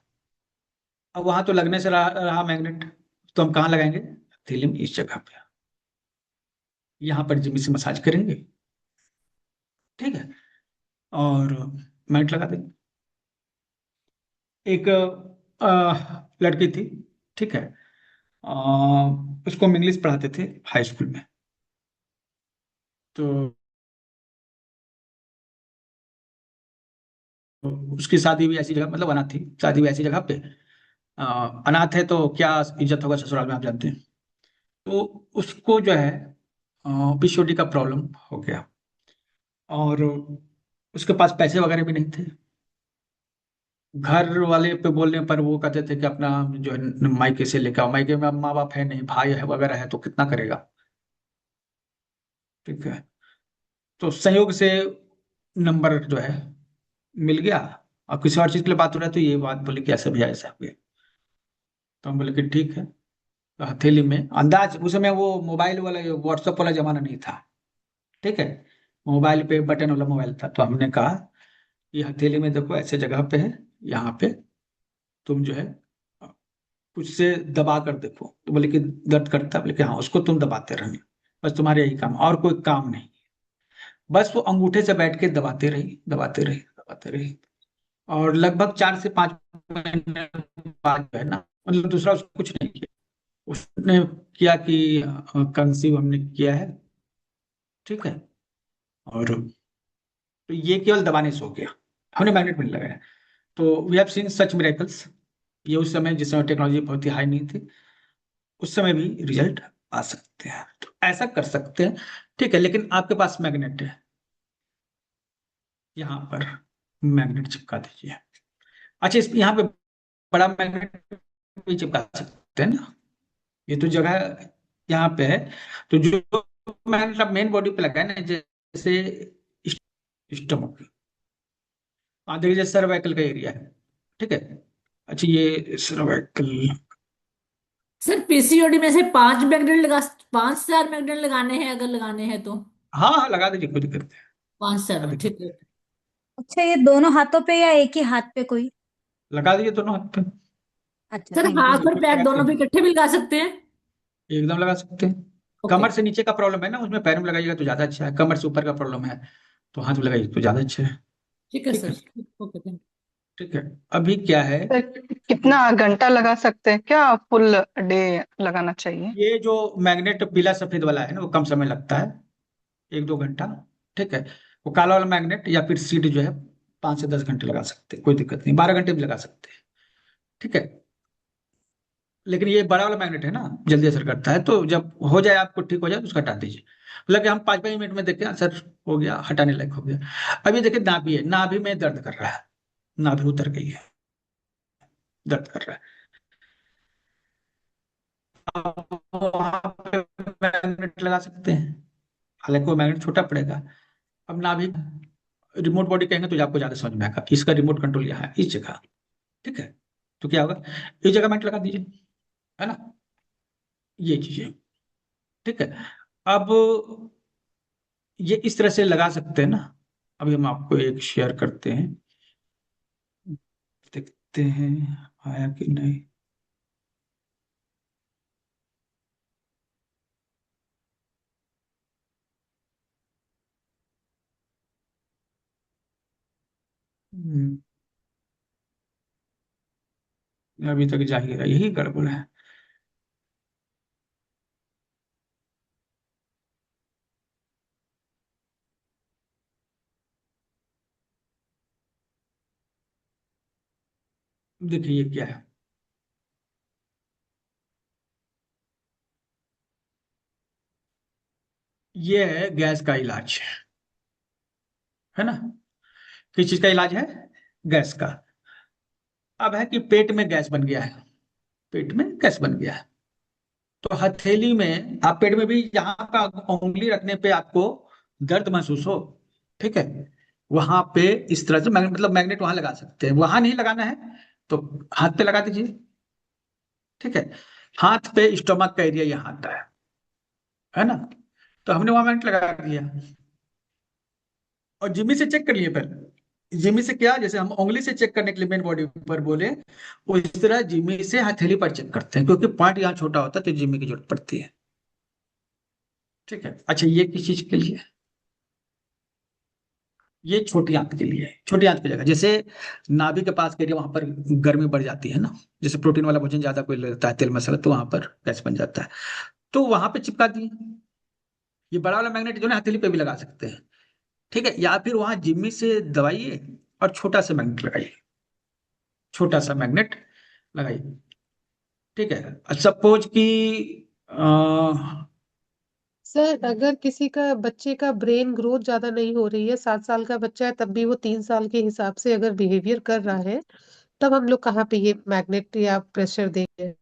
अब वहां तो लगने से रहा मैग्नेट, तो हम कहाँ लगाएंगे, थीलियम इस जगह पे, यहाँ पर जिम्मी से मसाज करेंगे, ठीक है। और मैट लगा देंगे। एक लड़की थी, ठीक है, अ, उसको हम इंग्लिश पढ़ाते थे हाई स्कूल में, तो उसकी शादी भी ऐसी जगह, मतलब अनाथ थी, शादी भी ऐसी जगह पे। अनाथ है तो क्या इज्जत होगा ससुराल में, आप जानते हैं। तो उसको जो है पीसीओडी का प्रॉब्लम हो गया, और उसके पास पैसे वगैरह भी नहीं थे। घर वाले पे बोलने पर वो कहते थे कि अपना जो है मायके से लेकर आओ, मायके में अब माँ बाप है नहीं, भाई है वगैरह है, तो कितना करेगा, ठीक है। तो संयोग से नंबर जो है मिल गया, और किसी और चीज के लिए बात हो रहा है तो ये बात बोले कि ऐसा भी है, ऐसा भी है। तो हम बोले कि ठीक है। तो हथेली में अंदाज, उस समय वो मोबाइल वाला व्हाट्सएप वाला जमाना नहीं था, ठीक है। मोबाइल पे बटन वाला मोबाइल था, तो हमने कहा कि हथेली में देखो ऐसे जगह पे है, यहाँ पे तुम जो है कुछ से दबा कर देखो। तो बोले कि दर्द करता है? बोले कि हाँ, उसको तुम दबाते रहना, बस तुम्हारे यही काम, और कोई काम नहीं। बस वो अंगूठे से बैठ के दबाते रही, दबाते रही, दबाते रही। और लगभग 4 से 5 महीने बाद जो है ना, मतलब दूसरा उसने कुछ नहीं किया। उसने किया कि कंसीव हमने किया है, ठीक है, और तो ये केवल दबाने से हो गया, हमने मैग्नेट में नहीं लगाया। तो we have seen such miracles. ये उस समय, जिस समय टेक्नोलॉजी बहुत ही हाई नहीं थी, उस समय भी रिजल्ट आ सकते हैं, तो ऐसा कर सकते हैं। ठीक है, लेकिन आपके पास मैग्नेट है, यहाँ पर मैग्नेट चिपका दीजिए। अच्छा, इस यहाँ पे बड़ा मैग्नेट भी चिपका सकते हैं ना, ये तो जगह यहाँ पे है। तो जो मैग्नेट मेन बॉडी पे लगा है ना, जैसे स्टमक, देखिए जैसे सर्वाइकल का एरिया है, ठीक है। अच्छा, ये सर्वाइकल, सर पीसीओडी में से 5 मैग्नेट लगाने हैं, अगर लगाने हैं तो? हाँ हाँ, लगा दीजिए, कोई दिक्कत नहीं, 5 7, लगा ठीक है। अच्छा, ये दोनों हाथों पे या एक ही हाथ पे कोई? लगा दीजिए दोनों हाथ पे। अच्छा, सर थैंक यू। हाथ और बिल्कुल पैर लगाते दोनों हैं, भी इकट्ठे भी लगा सकते हैं? एकदम लगा सकते हैं। ओके। कमर से नीचे का प्रॉब्लम है ना, उसमें पैर में लगाइएगा तो ज्यादा अच्छा है। कमर से ऊपर का प्रॉब्लम है तो हाथ में लगाइए तो ज्यादा अच्छा है। ठीक है ठीक सर। है, ओके, थैंक ठीक है। अभी क्या है, सर, कितना घंटा लगा सकते हैं क्या? फुल डे लगाना चाहिए? ये जो मैग्नेट पीला सफेद वाला है ना, वो कम समय लगता है, 1-2 घंटा। ठीक है, वो काला वाला मैग्नेट या फिर सीड जो है 5 से 10 घंटे लगा सकते हैं, कोई दिक्कत नहीं, 12 घंटे भी लगा सकते हैं। ठीक है, लेकिन ये बड़ा वाला मैग्नेट है ना, जल्दी असर करता है, तो जब हो जाए, आपको ठीक हो जाए तो उसका हटा दीजिए। मतलब कि हम 5-5 मिनट में देखें असर हो गया, हटाने लायक हो गया। अब ये देखिए, नाभि है, नाभि में दर्द कर रहा है, नाभि उतर गई है, दर्द कर रहा है। अब वहाँ पे मैग्नेट लगा सकते हैं, हालांकि वो मैग्नेट छोटा पड़ेगा। अब नाभि, रिमोट बॉडी कहेंगे तो आपको ज्यादा समझ में आएगा, इसका रिमोट कंट्रोल यहाँ है, इस जगह। ठीक है, तो क्या होगा, इस जगह मैग्नेट लगा दीजिए, है ना, ये चीजें। ठीक है, अब ये इस तरह से लगा सकते हैं ना। अभी हम आपको एक शेयर करते हैं, देखते हैं आया कि नहीं। हम्म, अभी तक जा ही रहा, यही गड़बड़ है। देखिए ये क्या है, ये है गैस का इलाज, है ना। किस चीज का इलाज है, गैस का। अब है कि पेट में गैस बन गया है, पेट में गैस बन गया है, तो हथेली में, आप पेट में भी जहां का उंगली रखने पे आपको दर्द महसूस हो, ठीक है, वहां पे इस तरह से मैग्नेट, मतलब मैग्नेट वहां लगा सकते हैं। वहां नहीं लगाना है तो हाथ पे लगा दीजिए। ठीक है, हाथ पे स्टोमक का एरिया यहाँ आता है ना, तो हमने वहां मैग्नेट लगा दिया। और जिम्मी से चेक कर लिए पहले, जिम्मी से क्या, जैसे हम उंगली से चेक करने के लिए मेन बॉडी पर बोले, उस तरह जिम्मी से हथेली पर चेक करते हैं, क्योंकि पॉइंट यहाँ छोटा होता है तो जिम्मी की जरूरत पड़ती है। ठीक है, अच्छा, ये किस चीज के लिए, ये छोटी आंत के लिए है, छोटी आंत की जगह, जैसे नाभि के पास के एरिया, वहां पर गर्मी बढ़ जाती है ना, जैसे प्रोटीन वाला भोजन ज्यादा कोई लेता है, तेल मसाला, तो वहां पर गैस बन जाता है, तो वहां पे चिपका दिए। ये बड़ा वाला मैग्नेट जो है हथेली पे भी लगा सकते हैं। ठीक है, या फिर वहां जिम्मी से दबाइए और छोटा सा मैग्नेट लगाइए, छोटा सा मैग्नेट लगाइए। ठीक है, सपोज कि सर अगर किसी का बच्चे का ब्रेन ग्रोथ ज्यादा नहीं हो रही है, 7 साल का बच्चा है तब भी वो 3 साल के हिसाब से अगर बिहेवियर कर रहा है, तब हम लोग कहाँ पे ये मैग्नेट या प्रेशर देंगे?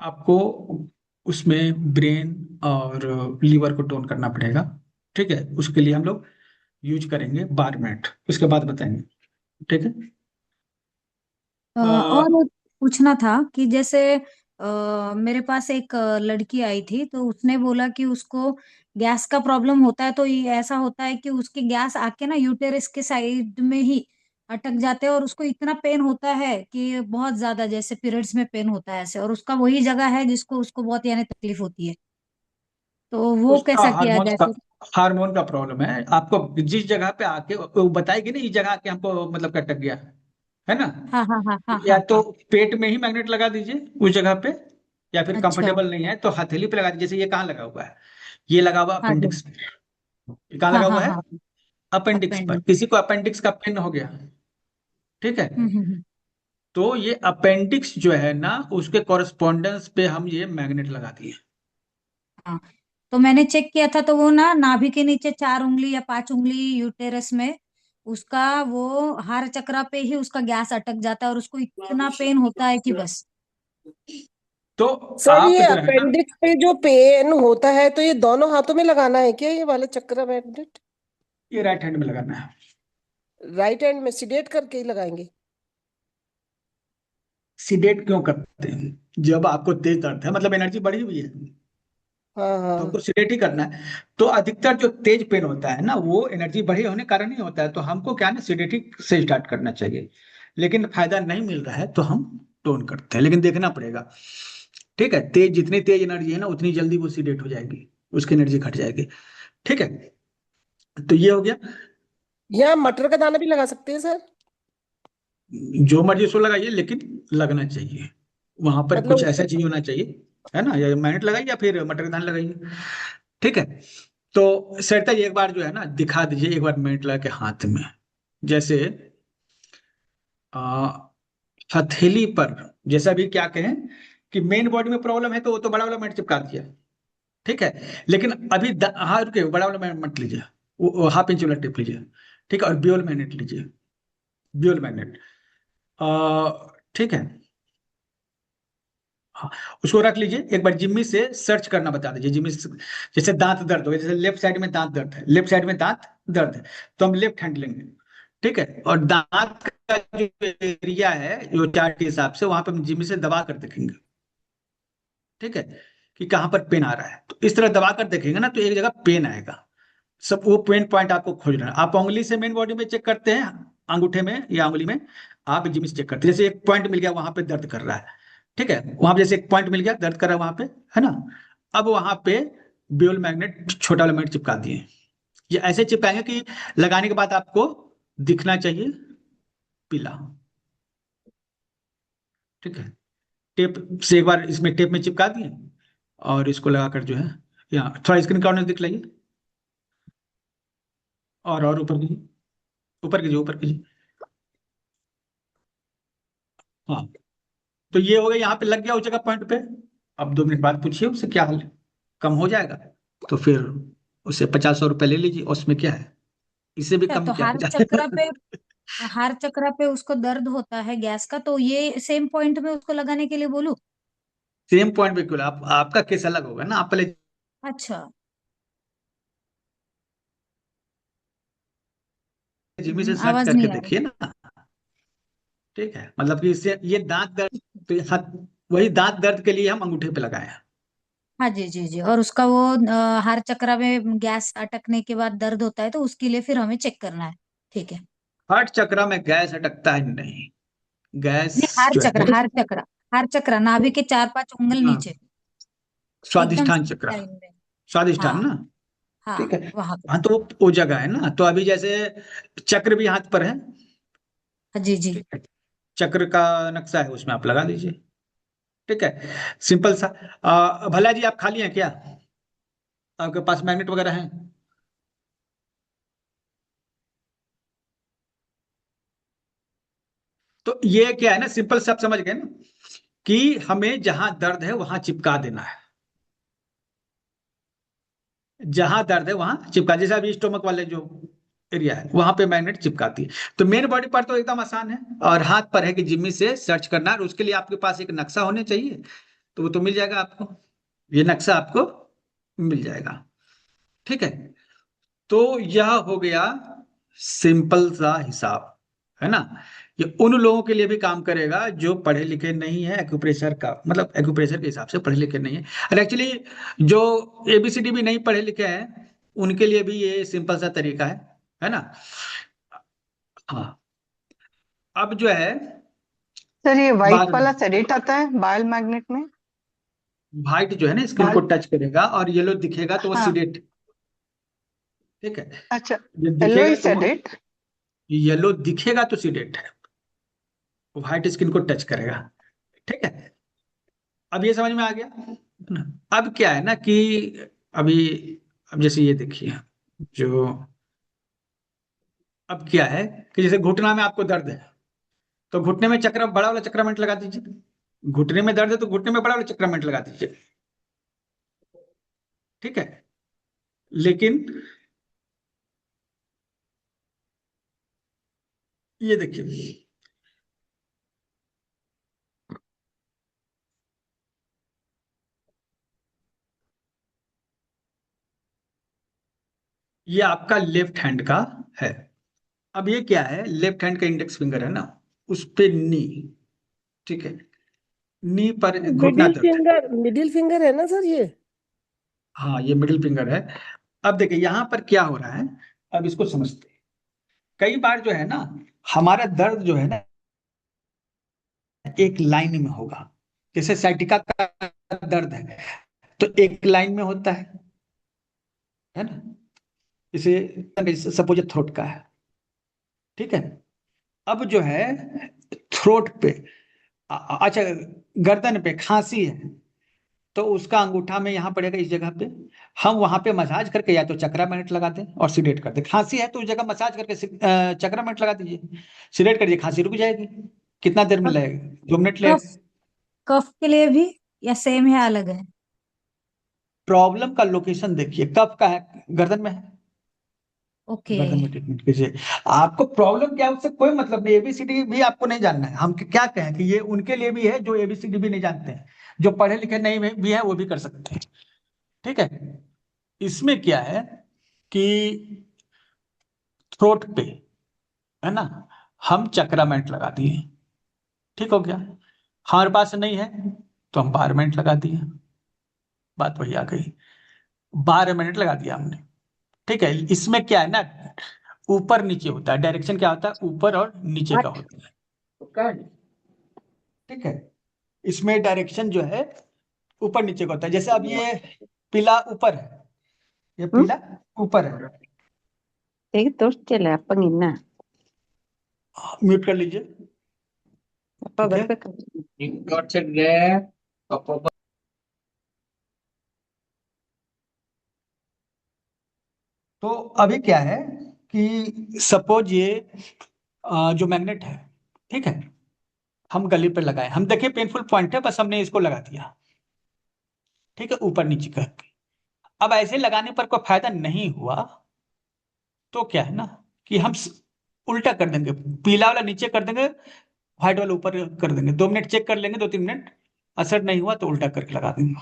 आपको उसमें ब्रेन और लीवर को टोन करना पड़ेगा। ठीक है, उसके लिए हम लोग यूज करेंगे बार मैट, उसके बाद बताएंगे। ठीक है, और पूछना था कि जैसे मेरे पास एक लड़की आई थी, तो उसने बोला कि उसको गैस का प्रॉब्लम होता है तो ये ऐसा होता है कि उसकी गैस आके ना यूटेरस के साइड में ही अटक जाते हैं और उसको इतना पेन होता है कि बहुत ज्यादा, जैसे पीरियड्स में पेन होता है ऐसे, और उसका वही जगह है जिसको उसको बहुत यानी तकलीफ होती है। तो वो उसका कैसा किया हार्मोन जाए का फिर? हार्मोन का प्रॉब्लम है आपको। जिस जगह पे आके वो बताएगी ना, इस जगह आके हमको मतलब कटक गया है ना, हाँ हाँ हाँ हाँ या हाँ तो हाँ। पेट में ही मैग्नेट लगा दीजिए उस जगह पे, या फिर अच्छा। कंफर्टेबल नहीं है तो हथेली पे लगा दीजिए। जैसे ये कहाँ लगा हुआ है, ये लगा हुआ हाँ जी। अपेंडिक्स पे। ये कहाँ हाँ लगा हाँ हुआ है, हाँ। अपेंडिक्स पर। अपेंडिक्स। किसी को अपेंडिक्स का पेन हो गया, ठीक है, तो ये अपेंडिक्स जो है ना, उसके कॉरेस्पॉन्डेंस पे हम ये मैग्नेट लगा दिए। हाँ, तो मैंने चेक किया था तो वो ना नाभि के नीचे 4 उंगली या 5 उंगली यूटेरस में उसका, वो हार चक्रा पे ही उसका गैस अटक जाता है और उसको इतना पेन होता है कि बस। तो सर आप ये जो है ना, अपेंडिक्स पे जो पेन होता है तो ये दोनों हाथों में लगाना है क्या, ये वाले चक्र मैग्नेट? ये राइट हैंड में लगाना है। राइट हैंड में सिडेट करके ही लगाएंगे? सीडेट क्यों करते हैं, जब आपको तेज दर्द है, मतलब एनर्जी बढ़ी हुई है, हाँ तो हमको हाँ। सीडेट ही करना है। तो अधिकतर जो तेज पेन होता है ना, वो एनर्जी बढ़े होने के कारण ही होता है, तो हमको क्या है ना, सीडेटिक से स्टार्ट करना चाहिए। लेकिन फायदा नहीं मिल रहा है तो हम टोन करते हैं, लेकिन देखना पड़ेगा। ठीक है, तेज जितनी तेज एनर्जी है ना, उतनी जल्दी वो सीडेट हो जाएगी, उसकी एनर्जी घट जाएगी। ठीक है, तो ये हो गया। यहाँ मटर का दाना भी लगा सकते हैं सर? जो मर्जी उसको लगाइए, लेकिन लगना चाहिए वहां पर, मतलब कुछ ऐसा उससे चीज होना चाहिए, है ना, या मैग्नेट लगाइए या फिर मटर के दाने लगाइए। ठीक है, तो सरिता जी एक बार जो है ना दिखा दीजिए, एक बार मैग्नेट लगा के हाथ में। जैसे आ, हथेली पर, जैसा भी क्या कहें कि मेन बॉडी में प्रॉब्लम है तो वो तो बड़ा वाला मैग्नेट चिपका दिया, ठीक है। लेकिन अभी हाँ रुके, बड़ा वाला मैग्नेट मत लीजिए, वो हाफ इंच वाला टिप लीजिए, ठीक है, और ब्यूल मैग्नेट लीजिए, ब्यूल मैग्नेट। ठीक है, हाँ, उसको रख लीजिए। एक बार जिम्मी से सर्च करना बता दीजिए, जिम्मी से, जैसे दांत दर्द हो, जैसे लेफ्ट साइड में दांत दर्द है, लेफ्ट साइड में दांत दर्द है, तो हम लेफ्ट हैंड लेंगे, ठीक है, और दांत का जो एरिया है जो चार्ट के हिसाब से, वहां पे हम जिम्मी से दबा कर देखेंगे, ठीक है, कि कहाँ पर पेन आ रहा है। तो इस तरह दबा कर देखेंगे ना, तो एक जगह पेन आएगा। सब वो पेन पॉइंट आपको खोजना है। आप उंगली से मेन बॉडी में चेक करते हैं, अंगूठे में या उंगली में, आप जिम्मी से चेक करते हैं। जैसे एक पॉइंट मिल गया वहां पे दर्द कर रहा है, ठीक है, वहां पे जैसे एक पॉइंट मिल गया दर्द कर रहा है वहां पे, है ना, अब वहां पे ब्यूल मैग्नेट, छोटा वाला मैग्नेट चिपका दिए। ये ऐसे चिपकाएंगे कि लगाने के बाद आपको दिखना चाहिए पीला। ठीक है, टेप से एक बार इसमें टेप में चिपका दिए, और इसको लगाकर जो है, यहाँ थोड़ा स्क्रीन का नजदीक लाइए, और ऊपर कीजिए, ऊपर कीजिए, ऊपर कीजिए। हाँ, तो ये हो गया, यहाँ पे लग गया उस जगह पॉइंट पे। अब 2 मिनट बाद पूछिए उससे क्या हाल है, कम हो जाएगा, तो फिर उससे 50-100 रुपये ले लीजिए, उसमें क्या है, इससे भी अच्छा, कम तो क्या हो हार चक्रा जाए। पे, हार चक्रा पे उसको दर्द होता है गैस का, तो ये सेम पॉइंट में उसको लगाने के लिए बोलूं? सेम पॉइंट बिल्कुल, आपका केस अलग होगा ना, आप पहले अच्छा। जिमी से सर्च आवाज करके नहीं आ रही। देखिए ना। ठीक है, मतलब कि इससे ये दांत दर्द, तो ये वही दांत दर्द के लिए हम अंगूठे पे लगाए हैं। हाँ जी जी जी, और उसका वो हार चक्रा में गैस अटकने के बाद दर्द होता है तो उसके लिए फिर हमें चेक करना है। ठीक है। हार्ट चक्र में गैस अटकता है नहीं, गैस नहीं, हार जो चक्र, है, हार चक्र, हार चक्र नाभि के 4-5 उंगल हाँ, नीचे, एकदम स्वादिष्ठान चक्र, लाइन में। स्वादिष्ठान हाँ ना, हाँ, ठीक है। वहां पे। हाँ, तो वो जगह है ना, तो अभी जैसे चक्र भी हाथ पर है, हाँ जी जी। ठीक है, चक्र का नक्शा है उसमें आप लगा दीजिए। ठीक है, सिंपल सा। भला जी आप खाली हैं क्या, आपके पास मैग्नेट वगैरह है? तो ये क्या है ना, सिंपल से आप समझ गए ना, कि हमें जहां दर्द है वहां चिपका देना है, जहां दर्द है वहां चिपका, जैसे अभी स्टोमक वाले जो एरिया है वहां पे मैग्नेट चिपकाती है। तो मेन बॉडी पर तो एकदम आसान है, और हाथ पर है कि जिम्मी से सर्च करना है, और उसके लिए आपके पास एक नक्शा होने चाहिए, तो वो तो मिल जाएगा आपको, ये नक्शा आपको मिल जाएगा। ठीक है, तो यह हो गया सिंपल सा हिसाब, है ना। ये उन लोगों के लिए भी काम करेगा जो पढ़े लिखे नहीं है, एक्यूप्रेशर का मतलब एक्यूप्रेशर के हिसाब से पढ़े लिखे नहीं है। और एक्चुअली जो एबीसीडी भी नहीं पढ़े लिखे हैं उनके लिए भी ये सिंपल सा तरीका है ना। हाँ, अब जो है सर ये व्हाइट बार वाला सेडेट आता है बायल मैग्नेट में? व्हाइट जो है ना स्किन को बाल टच करेगा और येलो दिखेगा तो वो हाँ, सीडेट। ठीक है, अच्छा, ये येलो दिखेगा इज तो वो सेडेट। येलो दिखेगा तो सीडेट है, व्हाइट स्किन को टच करेगा। ठीक है, अब ये समझ में आ गया ना। अब क्या है ना कि अभी अब जैसे ये देखिए, जो अब क्या है कि जैसे घुटना में आपको दर्द है तो घुटने में चक्र बड़ा वाला चक्रामेंट लगा दीजिए। घुटने में दर्द है तो घुटने में बड़ा वाला चक्रामेंट लगा दीजिए। ठीक है, लेकिन ये देखिए, ये आपका लेफ्ट हैंड का है। अब ये क्या है, लेफ्ट हैंड का इंडेक्स फिंगर है ना, उस पे नी। ठीक है, नी पर घुटना दर्द है। मिडिल फिंगर है ना सर ये? हाँ, ये मिडिल फिंगर है। अब देखिए यहां पर क्या हो रहा है, अब इसको समझते हैं। कई बार जो है ना, हमारा दर्द जो है ना एक लाइन में होगा। जैसे साइटिका का दर्द है तो एक लाइन में होता है ना। इसे सपोज थ्रोट का है। ठीक है, अब जो है थ्रोट पे अच्छा, गर्दन पे खांसी है तो उसका अंगूठा में यहाँ पड़ेगा इस जगह पे। हम वहां पे मसाज करके या तो चक्रा मैग्नेट लगा दें और सीडेट कर दें। खांसी है तो उस जगह मसाज करके चक्रा मैग्नेट लगा दीजिए, सीडेट कर दीजिए, खांसी रुक जाएगी। कितना देर में और लगेगा? 2 मिनट कफ लगेगा। कफ के लिए भी या सेम है अलग है? प्रॉब्लम का लोकेशन देखिए, कब का है, गर्दन में है, ओके। गर्दन में ट्रीटमेंट कीजिए। आपको प्रॉब्लम क्या है उससे कोई मतलब नहीं, एबीसीडी भी आपको नहीं जानना है। हम क्या कहें कि ये उनके लिए भी है जो एबीसीडी भी नहीं जानते हैं, जो पढ़े लिखे नहीं भी है वो भी कर सकते हैं। ठीक है, इसमें क्या है कि थ्रोट पे है ना हम चक्रामेंट लगा दिए। ठीक हो गया, हमारे पास नहीं है तो हम 12 मिनट लगा दिए, बात वही आ गई। 12 मिनट लगा दिया हमने। ठीक है, इसमें क्या है ना, ऊपर नीचे होता है, डायरेक्शन क्या होता है, ऊपर और नीचे का होता है। ठीक है, इसमें डायरेक्शन जो है ऊपर नीचे का होता है। जैसे अब ये पीला ऊपर है, ये पीला ऊपर है। Itu cila penggina. म्यूट कर लीजिए। Apa ठीक है, berpikir? तो अभी क्या है कि सपोज ये जो मैग्नेट है, ठीक है, हम गले पे लगाए, हम देखे पेनफुल पॉइंट है, बस हमने इसको लगा दिया। ठीक है, ऊपर नीचे करके। अब ऐसे लगाने पर कोई फायदा नहीं हुआ तो क्या है ना कि हम उल्टा कर देंगे, पीला वाला नीचे कर देंगे, व्हाइट वाला ऊपर कर देंगे। 2 मिनट चेक कर लेंगे, 2-3 मिनट असर नहीं हुआ तो उल्टा करके लगा देंगे।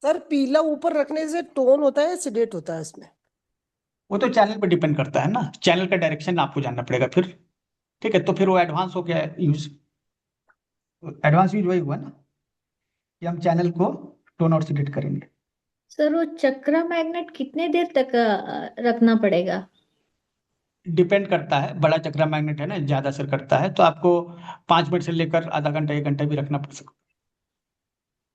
सर पीला ऊपर रखने से टोन होता है, सिडेट होता है इसमें? वो तो चैनल पर डिपेंड करता है ना, चैनल का डायरेक्शन आपको जानना पड़ेगा फिर। ठीक है, तो फिर वो एडवांस हो गया यूज, एडवांस यूज वही हुआ ना कि हम चैनल को टोन और सिलेक्ट करेंगे। सर वो चक्रा मैग्नेट कितने देर तक रखना पड़ेगा? डिपेंड करता है, बड़ा चक्रा मैग्नेट है ना ज्यादा असर करता है तो आपको 5 मिनट से लेकर आधा घंटा 1 घंटा भी रखना पड़ सकता है।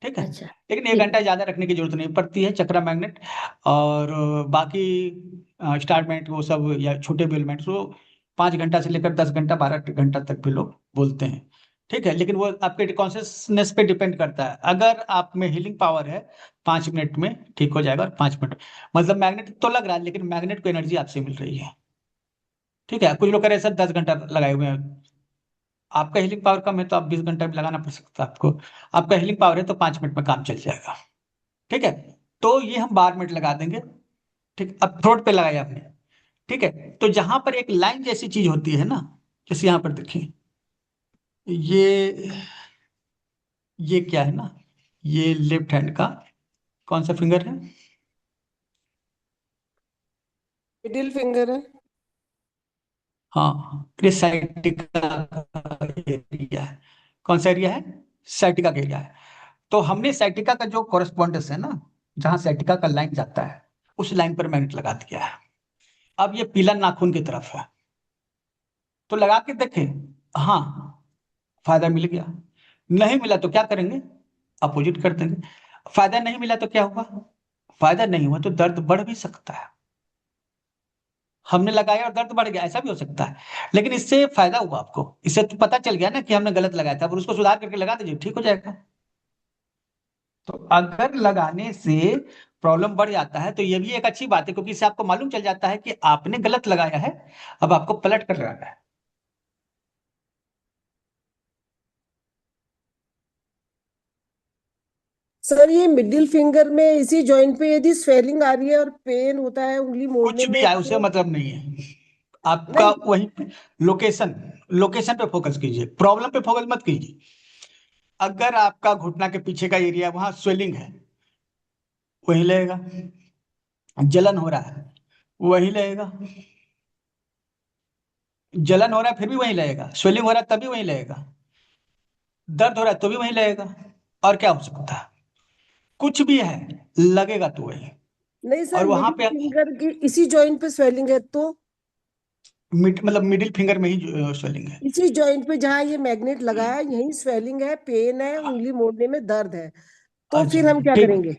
ठीक है, अच्छा, लेकिन एक ठीक घंटा है। ज्यादा रखने की जरूरत नहीं पड़ती है चक्रा मैग्नेट। और बाकी स्टार मैग्नेट वो सब या छोटे बेल मैग्नेट वो 5 घंटा से लेकर 10 घंटा 12 घंटा तक भी लोग बोलते हैं। ठीक है, लेकिन वो आपके कॉन्शियसनेस पे डिपेंड करता है। अगर आप में हीलिंग पावर है 5 मिनट में ठीक हो जाएगा। और 5 मिनट मतलब मैग्नेट तो लग रहा है लेकिन मैग्नेट को एनर्जी आपसे मिल रही है। ठीक है, कुछ लोग कह रहे हैं सर 10 घंटा लगाए हुए हैं। आपका हीलिंग पावर कम है तो आप 20 घंटा भी लगाना पड़ सकता है आपको। आपका हीलिंग पावर है तो 5 मिनट में काम चल जाएगा। ठीक है, तो ये हम 12 मिनट लगा देंगे। ठीक, अब थ्रोट पे लगाया आपने। ठीक है, तो जहां पर एक लाइन जैसी चीज होती है ना, जैसे यहां पर देखिए, ये ये क्या है ना, ये लेफ्ट हैंड का कौन सा फिंगर है? मिडिल फिंगर है। हाँ, ये साइटिका का एरिया है। कौन सा एरिया है? साइटिका का एरिया है। तो हमने साइटिका का जो कॉरेस्पॉन्डेंस है ना, जहाँ साइटिका का लाइन जाता है, उस लाइन पर मैग्नेट लगा दिया है। अब ये पीला नाखून की तरफ है, तो लगा के देखें। हाँ, फायदा मिल गया। नहीं मिला तो क्या करेंगे? अपोजिट कर देंगे। फायदा नहीं मिला तो क्या हुआ? फायदा नहीं हुआ तो दर्द बढ़ भी सकता है। हमने लगाया और दर्द बढ़ गया, ऐसा भी हो सकता है। लेकिन इससे फायदा हुआ आपको, इससे तो पता चल गया ना कि हमने गलत लगाया था, और उसको सुधार करके लगा दीजिए, ठीक हो जाएगा। तो अगर लगाने से प्रॉब्लम बढ़ जाता है तो ये भी एक अच्छी बात है, क्योंकि इससे आपको मालूम चल जाता है कि आपने गलत लगाया है। अब आपको पलट कर लगाना है। सर ये मिडिल फिंगर में इसी जॉइंट पे यदि स्वेलिंग आ रही है और पेन होता है उंगली मोड़ने कुछ भी में आए उसे तो मतलब नहीं है। आपका नहीं। वही लोकेशन, लोकेशन पे फोकस कीजिए, प्रॉब्लम पे फोकस मत कीजिए। अगर आपका घुटना के पीछे का एरिया वहां स्वेलिंग है, वही लगेगा। जलन हो रहा है, वही लगेगा। जलन हो रहा है फिर भी वही लगेगा, स्वेलिंग हो रहा है तभी वही लगेगा, दर्द हो रहा है तो भी वही लगेगा। और क्या हो सकता है? कुछ भी है, लगेगा तो वही। नहीं और सर, वहां मिडिल पे फिंगर की इसी जॉइंट पे स्वेलिंग है तो मतलब मिडिल फिंगर में ही स्वेलिंग है। इसी जॉइंट पे जहाँ ये मैग्नेट लगाया है यही स्वेलिंग है, पेन है, उंगली मोड़ने में दर्द है, तो अच्छा, फिर हम क्या ठीक। करेंगे?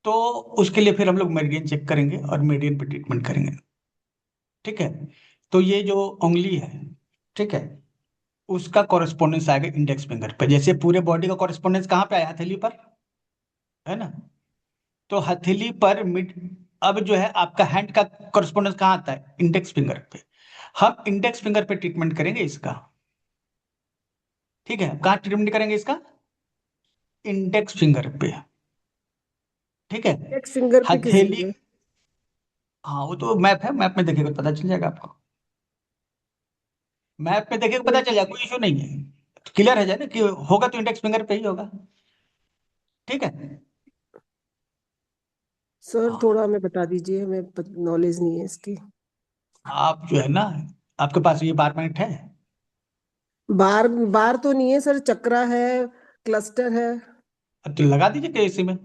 तो उसके लिए फिर हम लोग मेरिडियन चेक करेंगे और मेरिडियन पे ट्रीटमेंट करेंगे। ठीक है। तो ये जो उंगली है, ठीक है, उसका कॉरेस्पॉन्डेंस आएगा इंडेक्स फिंगर पे। जैसे पूरे बॉडी का कॉरेस्पॉन्डेंस कहाँ पे आया? हथेली पर, है ना? तो हथेली पर मिड, अब जो है आपका हैंड का कॉरेस्पॉन्डेंस कहाँ आता है? इंडेक्स फिंगर पे। हम इंडेक्स फिंगर पे ट्रीटमेंट करेंगे इसका। ठीक है, कहाँ ट्रीटमेंट करेंगे इसका? इंडेक्स फिंगर पे। ठीक है। इंडेक्स फिंगर पे किस हथेली, जगह? हाँ वो तो मैप है, मैप में देखेगा तो पता चल जाएगा आपको। मैप पे देखेगा पता चल जाएगा, कोई इशू नहीं है। क्लियर है जाए ना कि होगा तो इंडेक्स फिंगर पे ही होगा। ठीक है। सर हाँ, थोड़ा हमें बता दीजिए, हमें नॉलेज नहीं है इसकी। आप जो है ना, आपके पास ये बार पॉइंट है? बार बार तो नहीं है सर, चक्रा है, क्लस्टर है। तो लगा दीजिए केसी में।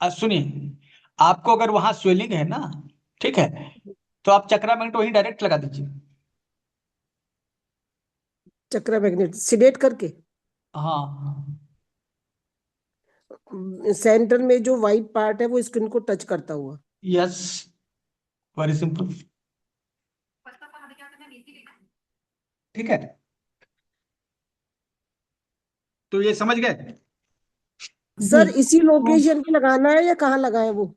सुनिए, आपको अगर वहां स्वेलिंग है ना, ठीक है, तो आप चक्रा मैग्नेट वहीं डायरेक्ट लगा दीजिए। चक्रा मैग्नेट सिलेक्ट करके हाँ, सेंटर में जो वाइट पार्ट है वो स्किन को टच करता हुआ। Yes, very simple. ठीक है, तो ये समझ गए। जी। सर इसी तो लोकेशन पे लगाना है या कहाँ लगाए वो?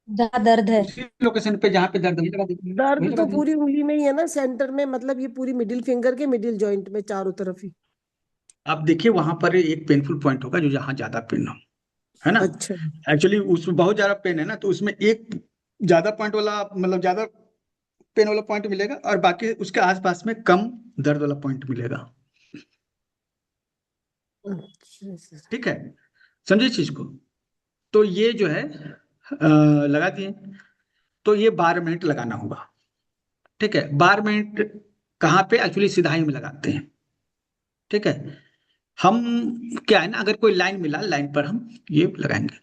जहाँ दर्द है। उसी लोकेशन पे जहाँ पे दर्द, वही लगा दीजिए, वही दर्द लगा तो दीजिए। पूरी उंगली में ही है ना, सेंटर में, मतलब ये पूरी मिडिल फिंगर के मिडिल जॉइंट में चारों तरफ ही। आप देखिए वहां पर एक पेनफुल पॉइंट होगा जो जहाँ ज्यादा पेन हो, है ना? अच्छा। एक्चुअली उसमें बहुत ज्यादा पेन है ना, तो उसमें एक ज्यादा पॉइंट वाला, मतलब ज्यादा पेन वाला पॉइंट मिलेगा, और बाकी उसके आसपास में कम दर्द वाला पॉइंट मिलेगा। अच्छा सर। ठीक है, समझिए इस चीज को। तो ये जो है लगा दिए। तो ये 12 मिनट लगाना होगा। ठीक है, 12 मिनट कहाँ पे? एक्चुअली सिधाई में लगाते हैं। ठीक है। हम, क्या है ना, अगर कोई लाइन मिला, लाइन पर हम ये लगाएंगे।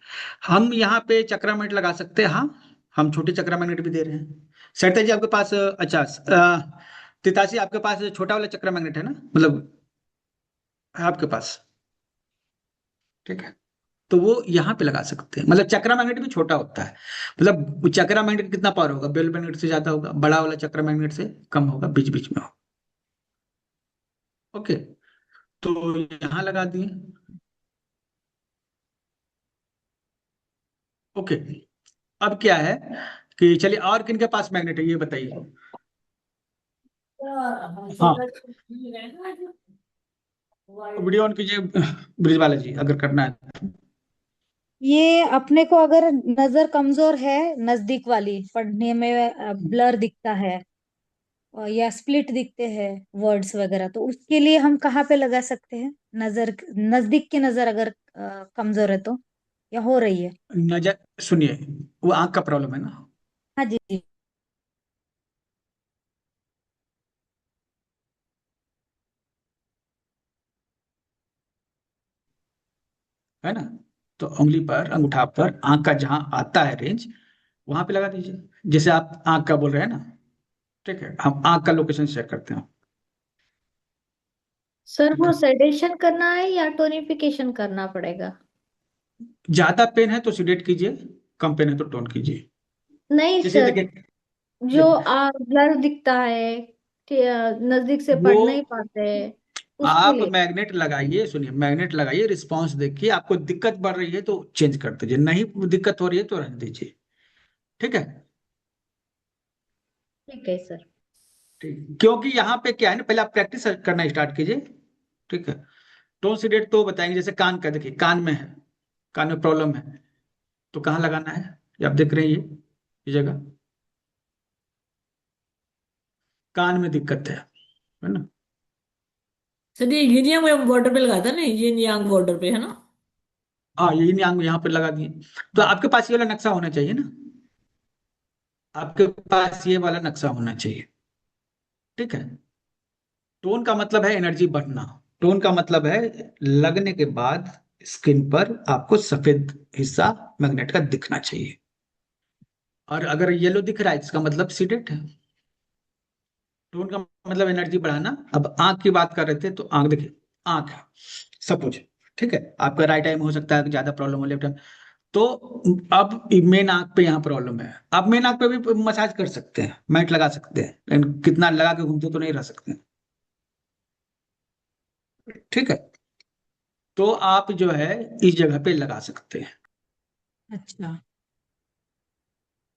हम यहाँ पे चक्रा मैग्नेट लगा सकते हैं, हाँ। हम छोटे चक्रा मैग्नेट भी दे रहे हैं। सरिता जी आपके पास, अच्छा, तितासी आपके पास छोटा वाला चक्रा मैग्नेट है ना, मतलब है आपके पास? ठीक है, तो वो यहाँ पे लगा सकते हैं। मतलब चक्रा मैग्नेट भी छोटा होता है, मतलब चक्रा मैग्नेट कितना पावर होगा? बेल मैग्नेट से ज्यादा होगा, बड़ा वाला चक्रा मैग्नेट से कम होगा, बीच बीच में होगा। ओके, तो यहाँ लगा दिए। ओके, अब क्या है कि चलिए, और किन के पास मैग्नेट है ये बताइए। हाँ, वीडियो ऑन कीजिए ब्रिज वाला जी, अगर करना है। ये अपने को अगर नजर कमजोर है, नजदीक वाली पढ़ने में ब्लर दिखता है, या स्प्लिट दिखते हैं वर्ड्स वगैरह, तो उसके लिए हम कहाँ पे लगा सकते हैं? नजर, नजदीक की नजर अगर कमजोर है तो, या हो रही है। नजर, सुनिए, वो आंख का प्रॉब्लम है ना? हाँ जी जी। है ना। तो उंगली पर, अंगूठा पर, आंख का जहां आता है रेंज, वहां पे लगा दीजिए। जैसे आप आंख का बोल रहे हैं ना, ठीक है, हम आंख का लोकेशन शेयर करते हैं। सर ठीक वो है, सेडेशन करना है या टोनिफिकेशन करना पड़ेगा? ज्यादा पेन है तो सिडेट कीजिए, कम पेन है तो टोन कीजिए। नहीं जैसे सर, देखिए, जो ब्लर दिखता है, नजदीक से वो पढ़ नहीं पाते, उसके आप लिए। मैग्नेट लगाइए, सुनिए, मैग्नेट लगाइए, रिस्पांस देखिए, आपको दिक्कत बढ़ रही है तो चेंज कर दीजिए, नहीं दिक्कत हो रही है तो रहने दीजिए। ठीक है। ठीक है सर। ठीक, क्योंकि यहाँ पे क्या है ना, पहले आप प्रैक्टिस करना स्टार्ट कीजिए। ठीक है। टोन सीडेट तो बताएंगे, जैसे कान का देखिए, कान में है, कान में प्रॉब्लम है, तो कहाँ लगाना है, ये आप देख रहे हैं, ये जगह कान में दिक्कत है ना। सर ये yin yang बॉर्डर पे लगाया था ना, yin yang बॉर्डर पे, है ना? हाँ, ये yin यहाँ पे लगा दिए। तो हाँ। आपके पास ये वाला नक्शा होना चाहिए ना, आपके पास ये वाला नक्शा होना चाहिए। ठीक है। टोन का मतलब है एनर्जी बढ़ना, टोन का मतलब है लगने के बाद स्किन पर आपको सफेद हिस्सा मैग्नेट का दिखना चाहिए। और अगर येलो दिख रहा है इसका मतलब सीडेट है। टोन का मतलब एनर्जी बढ़ाना। अब आंख की बात कर रहे थे, तो आंख देखिए, आंख सपोज, ठीक है, आपका राइट आई में हो सकता है कि ज्यादा प्रॉब्लम हो, लेफ्ट आई। तो अब मेन आंख पे यहाँ प्रॉब्लम है, आप मेन आंख पे भी मसाज कर सकते हैं, मैट लगा सकते हैं, लेकिन कितना लगा के घूमते तो नहीं रह सकते। ठीक है। तो आप जो है इस जगह पे लगा सकते हैं। अच्छा।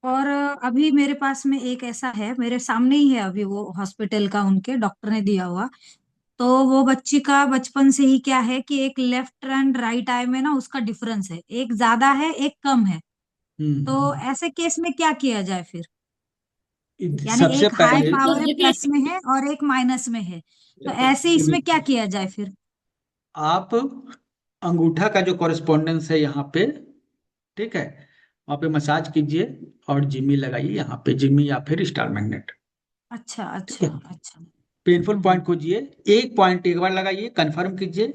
और अभी मेरे पास में एक ऐसा है, मेरे सामने ही है अभी, वो हॉस्पिटल का उनके डॉक्टर ने दिया हुआ। तो वो बच्ची का बचपन से ही क्या है कि एक लेफ्ट एंड राइट आई में ना उसका डिफरेंस है, एक ज्यादा है एक कम है। तो हम्म। ऐसे केस में क्या किया जाए फिर? यानी सबसे एक हाई पहले पावर प्लस सर्जिकल। में है और एक माइनस में है, तो देखो, ऐसे इसमें क्या किया जाए फिर? आप अंगूठा का जो कॉरेस्पॉन्डेंस है यहाँ पे, ठीक है, वहाँ पे मसाज कीजिए और जिमी लगाइए, यहाँ पे जिमी या फिर स्टार मैग्नेट। अच्छा ठीक अच्छा है। अच्छा। पेनफुल पॉइंट खोजिए, एक पॉइंट एक बार लगाइए, कंफर्म कीजिए,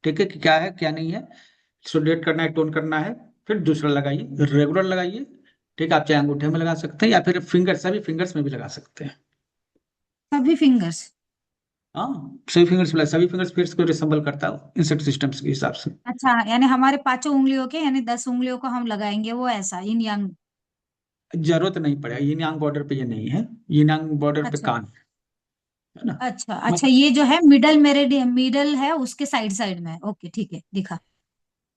ठीक है, कि क्या है क्या नहीं है, सोलिडेट करना है, टोन करना है, फिर दूसरा लगाइए, रेगुलर लगाइए। ठीक है, आप चाहे अंगूठे में लगा सकते हैं या फिर फिंगर, सभी फिंगर्स में भी लगा सकते हैं। सभी फिंगर्स? हाँ, सभी फिंगर्स फिर इसको रिसेंबल करता है इंसेक्ट सिस्टम्स के हिसाब से। अच्छा, यानी हमारे पांचों उंगलियों के, यानी 10 उंगलियों को हम लगाएंगे, वो ऐसा इन यंग? जरूरत नहीं पड़ेगा, यिन बॉर्डर पे ये नहीं है, यिन बॉर्डर पे अच्छा कान है ना। अच्छा अच्छा, मतलब, ये जो है मिडल, मेरे मिडल है उसके साइड साइड में है। ओके ठीक है, दिखा।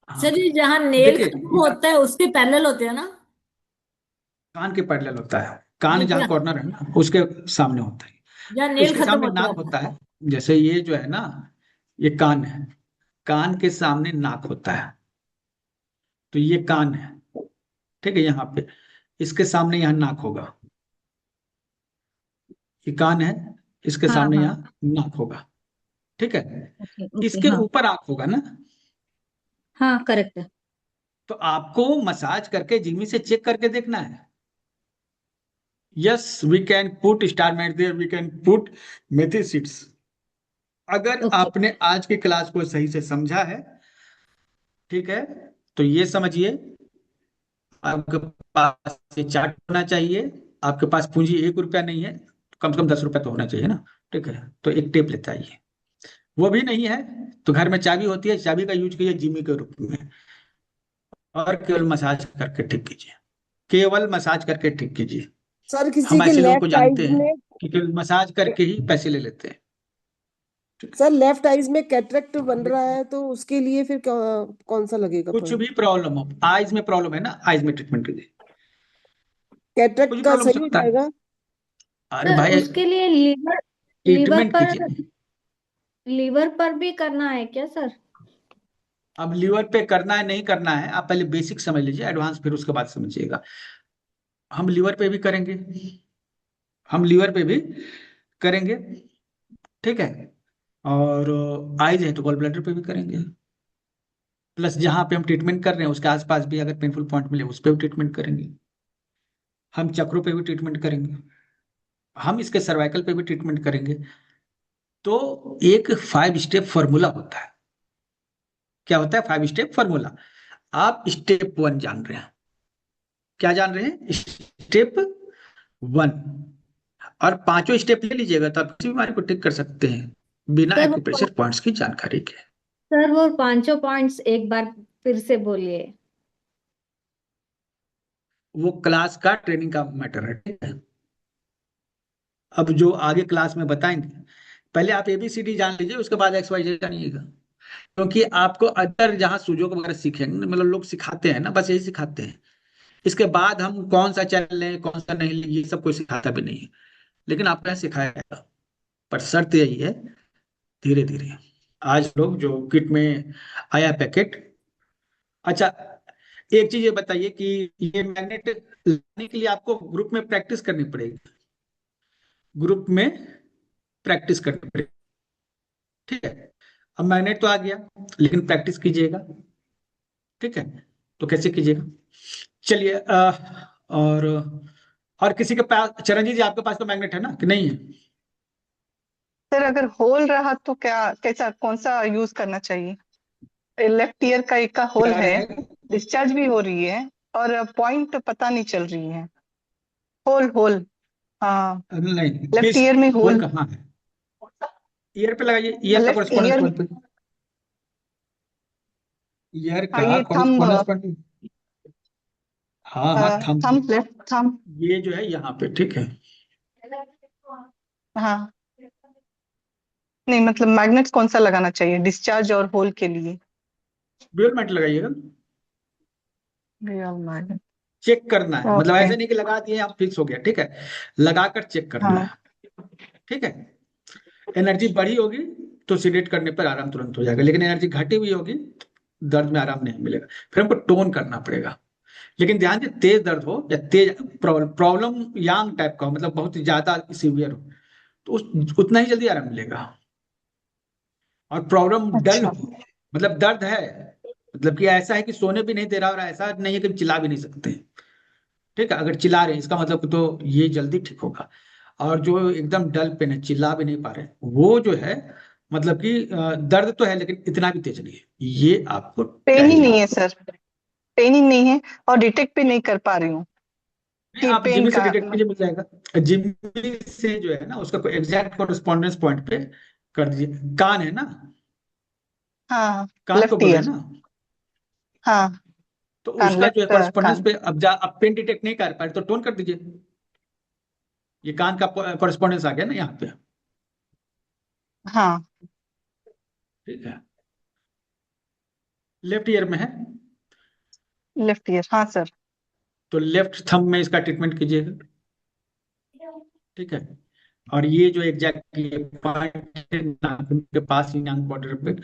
हाँ, सर ये जहाँ नेल देखिए, खत्म होता है उसके पैरेलल होते हैं ना? कान के पैरेलल होता है, कान नहीं, जहाँ कॉर्नर है ना उसके सामने होता है। जहाँ नेल उसके खत्म सामने होता है नाक अपना। होता है। जैसे ये जो है ना, ये कान है, कान के सामने नाक होता है, तो ये कान है, ठीक है, यहाँ पे इसके सामने यहाँ नाक होगा, ये कान है, इसके हाँ सामने हाँ। यहाँ नाक होगा। ठीक है। ओके ओके, इसके हाँ। ऊपर आंख होगा ना। हाँ करेक्ट है। तो आपको मसाज करके जिमी से चेक करके देखना है। Yes, we can put star mat there, we can put methi seeds. अगर ओके। आपने आज की क्लास को सही से समझा है, ठीक है, तो ये समझिए, आपके पास ये चार्ट होना चाहिए। आपके पास पूंजी 1 रुपया नहीं है, तो कम से कम 10 रुपया तो होना चाहिए ना। ठीक है, तो एक टेप लेता आइए। वो भी नहीं है तो घर में चाबी होती है, चाबी का यूज कीजिए जिमी के रूप में, और केवल मसाज करके ठीक कीजिए, केवल मसाज करके ठीक कीजिए। सर किसी हम के ऐसे लोगों को लेफ्ट जानते आईज हैं में, कि केवल मसाज करके ही पैसे ले लेते हैं। ठीक है। सर लेफ्ट आईज में कैटरेक्ट बन रहा है तो उसके लिए फिर कौन सा लगेगा कुछ भी पॉइंट? प्रॉब्लम हो, आइज में प्रॉब्लम है ना, आइज में ट्रीटमेंट कीजिए, कुछ कैटरेक्ट भी का प्रॉब्लम हो सही हो सकता है। जाएगा? अरे सर भाई, उसके लिए लीवर, लीवर ट्रीटमेंट पर, कीजिए। लीवर पर भी करना है क्या सर? अब लीवर पे करना है नहीं करना है, आप पहले बेसिक समझ लीजिए, एडवांस फिर उसके बाद समझिएगा। हम लीवर पे भी करेंगे, हम लीवर पे भी करेंगे, ठीक है, और आइज है तो गॉल ब्लैडर पे भी करेंगे, प्लस जहां पे हम ट्रीटमेंट कर रहे हैं उसके आसपास भी अगर पेनफुल पॉइंट मिले उस पर भी ट्रीटमेंट करेंगे। हम चक्रों पे भी ट्रीटमेंट करेंगे, हम इसके सर्वाइकल पे भी ट्रीटमेंट करेंगे। तो एक 5 स्टेप फॉर्मूला होता है क्या होता है 5 स्टेप फॉर्मूला। आप स्टेप 1 जान रहे हैं, क्या जान रहे हैं, स्टेप 1, और पांचों स्टेप ले लीजिएगा तो आप किसी बीमारी को ठीक कर सकते हैं बिना सर एक्यूप्रेशर पॉइंट्स की जानकारी के। सर वो पांचों पॉइंट्स एक बार फिर से बोलिए। वो क्लास का ट्रेनिंग का मैटर है, ठीक है। अब जो आगे क्लास में बताएंगे, पहले आप ABCD जान लीजिए, उसके बाद XYZ जानिएगा। क्योंकि आपको अदर जहाँ सुजोग वगैरह सीखेंगे, मतलब लोग सिखाते हैं ना, बस यही सिखाते हैं। इसके बाद हम कौन सा चैनल लें कौन सा नहीं लें, ये सब कोई सिखाता भी नहीं है, लेकिन आपको यहाँ सिखाया जाएगा। पर शर्त यही है, धीरे धीरे। आज लोग जो किट में आया पैकेट। अच्छा, एक चीज ये बताइए कि ये मैग्नेट लाने के लिए आपको ग्रुप में प्रैक्टिस करनी पड़ेगी, ग्रुप में प्रैक्टिस करनी पड़ेगी, ठीक है। अब मैग्नेट तो आ गया, लेकिन प्रैक्टिस कीजिएगा, ठीक है। तो कैसे कीजिएगा, चलिए और और किसी के पास, चरणजीत जी आपके पास तो मैग्नेट है ना कि नहीं है? सर अगर होल रहा तो क्या, कैसा, कौन सा यूज करना चाहिए? लेफ्ट ईयर का एक का होल क्या है, रहेगा? डिस्चार्ज भी हो रही है और पॉइंट पता नहीं चल रही है। होल होल, हाँ, नहीं, लेफ्ट किस ईयर में होल होल। कहाँ है? ईयर पे लगाइए, ईयर का लेफ्ट कॉरेस्पॉन्डेंस ईयर, पॉइंट पे, हाँ ईयर का ये थंब, कॉरेस्पॉन्डेंस पॉइंट। हाँ हाँ, थंब। Thumb, left thumb. ये जो है यहाँ पे, ठीक है। हाँ, नहीं मतलब मैग्नेट कौन सा लगाना चाहिए डिस्चार्ज और होल के लिए? ड्यूल मेटल लगाइएगा। Real magnet. चेक करना है, मतलब ओके। ऐसे नहीं कि लगा दिए आप फिक्स हो गया, ठीक है। लगाकर चेक करना हाँ, है, ठीक है। एनर्जी बढ़ी होगी तो सिलेक्ट करने पर आराम तुरंत हो जाएगा, लेकिन एनर्जी घटी हुई होगी तो दर्द में आराम नहीं मिलेगा, फिर हमको टोन करना पड़ेगा। लेकिन ध्यान दें, तेज दर्द हो या तेज प्रॉब्लम यांग टाइप का हो, मतलब बहुत ही ज्यादा सीवियर हो, तो उतना ही जल्दी आराम मिलेगा। और प्रॉब्लम डल अच्छा। हो, मतलब दर्द है, मतलब कि ऐसा है कि सोने भी नहीं दे रहा और ऐसा नहीं है कि चिल्ला भी नहीं सकते, ठीक है। अगर चिल्ला रहे हैं इसका मतलब तो ये जल्दी ठीक होगा। और जो एकदम डल पेन है, चिल्ला भी नहीं पा रहे, वो जो है मतलब कि दर्द तो है लेकिन इतना भी तेज नहीं है, ये आपको पेन ही टाइम। नहीं है सर, पेन ही नहीं है और डिटेक्ट भी नहीं कर पा रही हूँ नहीं, कि आप पेन जिमी से का। डिटेक्ट कीजिए, मिल जाएगा। जिमी से जो है ना, उसका कोई एग्जैक्ट कॉरेस्पॉन्डेंस पॉइंट पे कर दीजिए। कान है ना, हाँ, कान को लेफ्ट बोल रहे ईयर। हैं ना, हाँ, तो कान, उसका जो है लेफ्ट कॉरेस्पॉन्डेंस कान। पे अब जा, आप पेन डिटेक्ट नहीं कर पाए तो टोन कर दीजिए। ये कान का कॉरेस्पॉन्डेंस आ गया ना यहाँ पे, हाँ, ठीक है। लेफ्ट ईयर में है, लेफ्ट ईयर, हाँ सर। तो लेफ्ट थंब में इसका ट्रीटमेंट कीजिएगा, ठीक है। और ये जो एग्जैक्टली पॉइंट नाखून के पास ही, नाक बॉर्डर पे,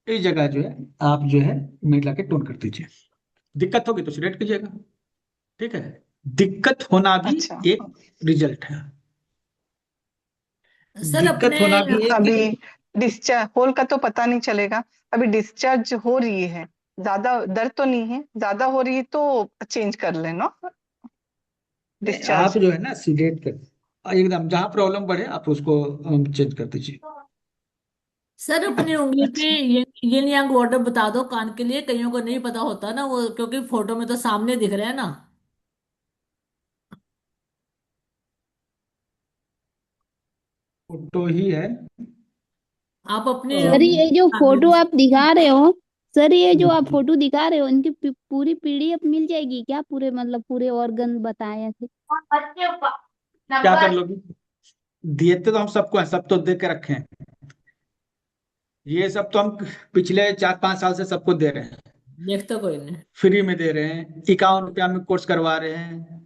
इस जगह जो है आप जो है मिला के टोन कर दीजिए। दिक्कत होगी तो सिलेक्ट कीजिएगा, ठीक है। दिक्कत होना भी अच्छा, एक रिजल्ट है, सर अपने दिक्कत होना भी एक। अभी डिस्चार्ज होल का तो पता नहीं चलेगा, अभी डिस्चार्ज हो रही है, ज्यादा दर्द तो नहीं है, ज्यादा हो रही है तो चेंज कर लेना नहीं, डिस्चार्ज। आप जो है ना सिलेक्ट कर, एकदम जहां प्रॉब्लम बढ़े आप उसको चेंज कर दीजिए। सर अपनी उंगली पे यिन यांग बॉर्डर बता दो कान के लिए, कईयों को नहीं पता होता ना वो, क्योंकि फोटो में तो सामने दिख रहे हैं ना। फोटो ही है। आप अपनी सर ये जो फोटो हाँ, आप दिखा रहे हो, सर ये जो आप फोटो दिखा रहे हो इनकी पूरी PDF मिल जाएगी क्या? पूरे मतलब पूरे ऑर्गन बताए ऐसे? क्या कर लोगी, दिए तो हम सबको है, सब तो दे के रखे हैं। ये सब तो हम पिछले 4-5 साल से सबको दे रहे हैं, देखता कोई नहीं। फ्री में दे रहे हैं, 51 रुपया में कोर्स करवा रहे हैं।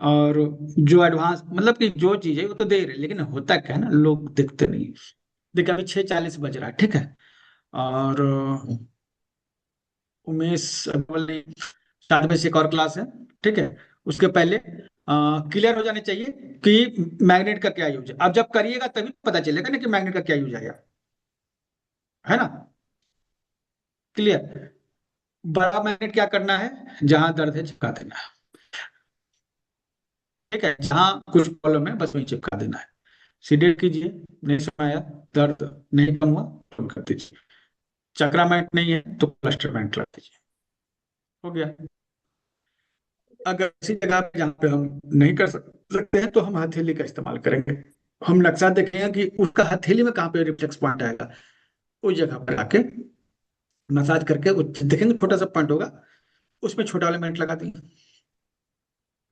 और जो एडवांस मतलब कि जो चीज है वो तो दे रहे हैं, लेकिन होता क्या है ना, लोग देखते नहीं। देखिए अभी 6:40 बज रहा है, ठीक है। और उमेश अग्रवाल ने 7 बजे से एक और क्लास है, ठीक है। उसके पहले क्लियर हो जाने चाहिए कि मैग्नेट का क्या यूज है। अब जब करिएगा तभी पता चलेगा ना कि मैग्नेट का क्या यूज है ना। क्लियर, बड़ा मैग्नेट क्या करना है, जहां दर्द है चिपका देना है, ठीक है। जहां कुछ प्रॉब्लम है बस वहीं चिपका देना है। सीडेट कीजिए, नहीं सुनाया, दर्द नहीं कम हुआ, तो कर दीजिए। चक्रामेंट नहीं है तो क्लस्टरमेंट लगा दीजिए, हो गया। अगर किसी जगह पे जहाँ पे हम नहीं कर सकते हैं तो हम हथेली का इस्तेमाल करेंगे। हम नक्शा देखेंगे कि उसका हथेली में कहाँ पे रिफ्लेक्स पॉइंट आएगा, उस जगह पर आके मसाज करके देखेंगे छोटा सा पॉइंट होगा, उसमें छोटा एलिमेंट लगा देंगे।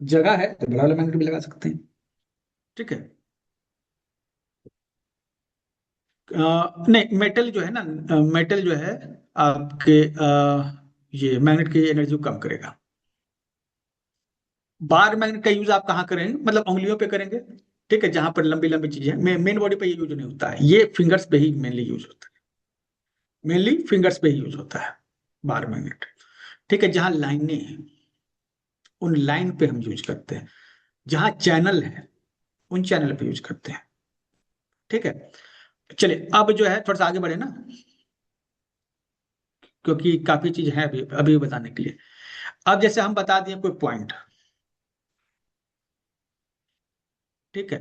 जगह है तो बड़ा एलिमेंट भी लगा सकते हैं, ठीक है। नहीं, मेटल जो है ना, मेटल जो है आपके ये मैग्नेट की एनर्जी को कम करेगा। बार मैग्नेट का यूज आप कहाँ करेंगे, मतलब उंगलियों पे करेंगे, ठीक है, जहां पर लंबी लंबी चीजें मेन बॉडी पे ये यूज नहीं होता है, ये फिंगर्स पे ही मेनली यूज होता है, मेनली फिंगर्स पे ही यूज होता है बार मैग्नेट, ठीक है। जहां लाइनें हैं उन लाइन पे हम यूज करते हैं, जहां चैनल है उन चैनल पे यूज करते हैं, ठीक है। चलिए अब जो है थोड़ा सा आगे बढ़े ना, क्योंकि काफी चीज है अभी अभी बताने के लिए। अब जैसे हम बता दिए कोई पॉइंट, ठीक है,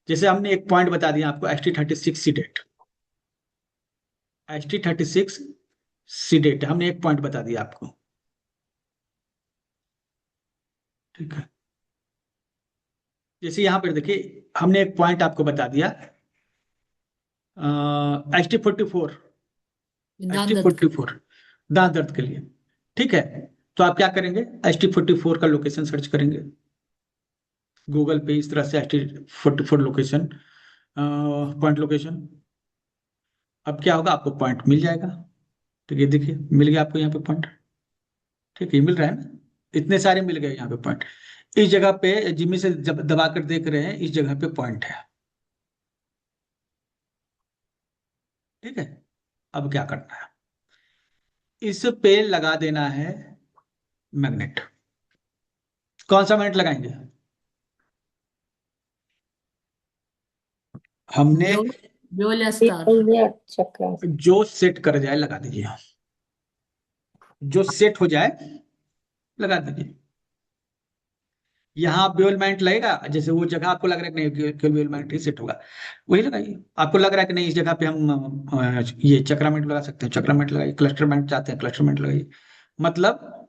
जैसे हमने एक पॉइंट बता दिया आपको ST36 सी डेट, ST36 सी डेट हमने एक पॉइंट बता दिया आपको, ठीक है। जैसे यहां पर देखिए हमने एक पॉइंट आपको बता दिया ST44, दांत दर्द ST44 दांत दर्द के लिए, ठीक है। तो आप क्या करेंगे, ST44 का लोकेशन सर्च करेंगे गूगल पे, इस तरह से ST44 लोकेशन, पॉइंट लोकेशन। अब क्या होगा, आपको पॉइंट मिल जाएगा, ठीक है। देखिए मिल गया आपको यहाँ पे पॉइंट, ठीक है, मिल रहा है ना, इतने सारे मिल गए यहाँ पे पॉइंट। इस जगह पे जिम्मी से जब दबा कर देख रहे हैं, इस जगह पे पॉइंट है, ठीक है। अब क्या करना है, इस पे लगा देना है मैग्नेट। कौन सा मैग्नेट लगाएंगे, हमने ब्योल ब्योल या स्टार। ये चक्र। जो सेट कर जाए लगा दीजिए, जो सेट हो जाए लगा दीजिए। यहाँ ब्यूल माइंट लगेगा, जैसे वो जगह आपको लग रहा है कि नहीं केवल ब्यूल माइंट ही सेट होगा, वही लगाइए। आपको लग रहा है कि नहीं इस जगह पे हम ये चक्रामेंट लगा सकते हैं, चक्रामेंट लगाइए। क्लस्टरमेंट चाहते हैं, क्लस्टरमेंट लगाइए। मतलब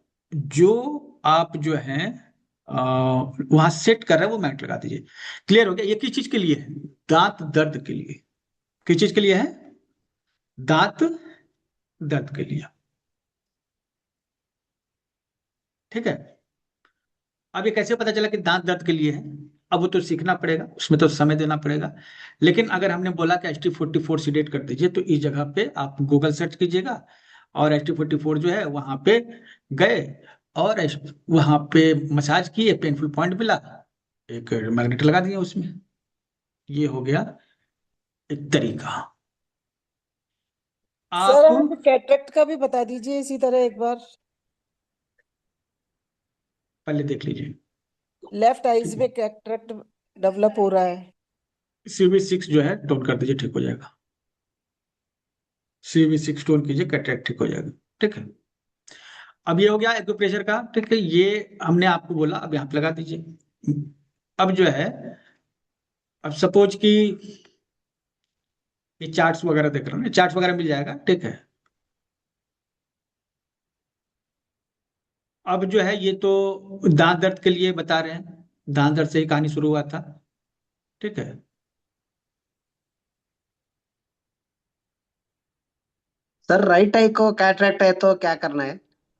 जो आप जो है वहां सेट कर रहे हैं वो मैट लगा दीजिए। क्लियर हो गया, ये किस चीज के लिए है, दांत दर्द के लिए। किस चीज के लिए है, दांत दर्द के लिए, ठीक है। अब ये कैसे पता चला कि दांत दर्द के लिए है, अब वो तो सीखना पड़ेगा, उसमें तो समय देना पड़ेगा। लेकिन अगर हमने बोला कि ST44 सीडेट कर दीजिए, तो इस जगह पे आप गूगल सर्च कीजिएगा और ST44 जो है वहां पे गए और वहां पे मसाज किए, पेनफुल पॉइंट मिला, एक मैग्नेट लगा दिया उसमें। ये हो गया एक तरीका। सर आप हमें कैटरेक्ट का भी बता दीजिए इसी तरह एक बार। पहले देख लीजिए, लेफ्ट आईज ठीक में है। कैटरेक्ट डेवलप हो रहा है। CV6 जो है टोन कर दीजिए, ठीक हो जाएगा। CV6 टोन कीजिए, कैटरेक्ट ठीक हो जाएगा, ठीक है। अब ये हो गया एक्यूप्रेशर का, ठीक है, ये हमने आपको बोला, अब यहाँ पे लगा दीजिए। अब जो है, अब सपोज कि ये चार्ट्स वगैरह देख रहे हो ना, चार्ट्स वगैरह मिल जाएगा, ठीक है। अब जो है ये तो दांत दर्द के लिए बता रहे हैं, दांत दर्द से ही कहानी शुरू हुआ था, ठीक है। सर राइट आई को कैटरेक्ट है तो क्या करना है,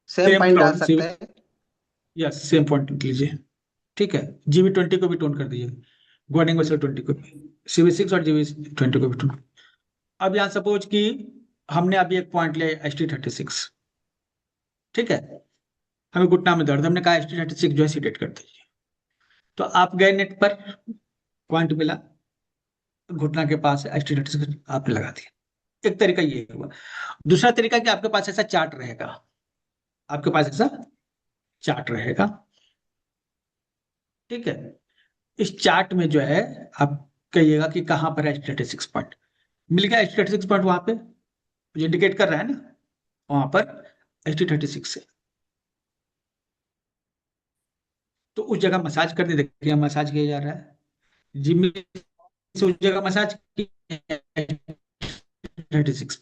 सेम सेम पॉइंट डाल टोन, सकते हैं? यस सेम पॉइंट लिख लीजिए, ठीक है। GB20 को भी टोन कर दीजिए, गॉर्डिंग वेसल 20 को भी, CV6 और GB20 को भी टोन। अब यहाँ सपोज कि हमने अभी एक पॉइंट लिया ST36, ठीक है। हमें घुटना में दर्द, हमने कहा ST36 जो है सीडेट कर दीजिए। तो आप गए नेट पर, पॉइंट मिला, घुटना के पास ST36 आपने लगा दिया। एक तरीका ये हुआ। दूसरा तरीका कि आपके पास ऐसा चार्ट रहेगा, आपके पास ऐसा चार्ट रहेगा, ठीक है। इस चार्ट में जो है आप कहिएगा कि कहां पर है ST36 पॉइंट। मिल गया ST36 पॉइंट, वहां पे जो इंडिकेट कर रहा है ना, वहां पर ST36 है। तो उस जगह मसाज कर दे, देखिए मसाज किया जा रहा है, जिम से उस जगह मसाज किया 36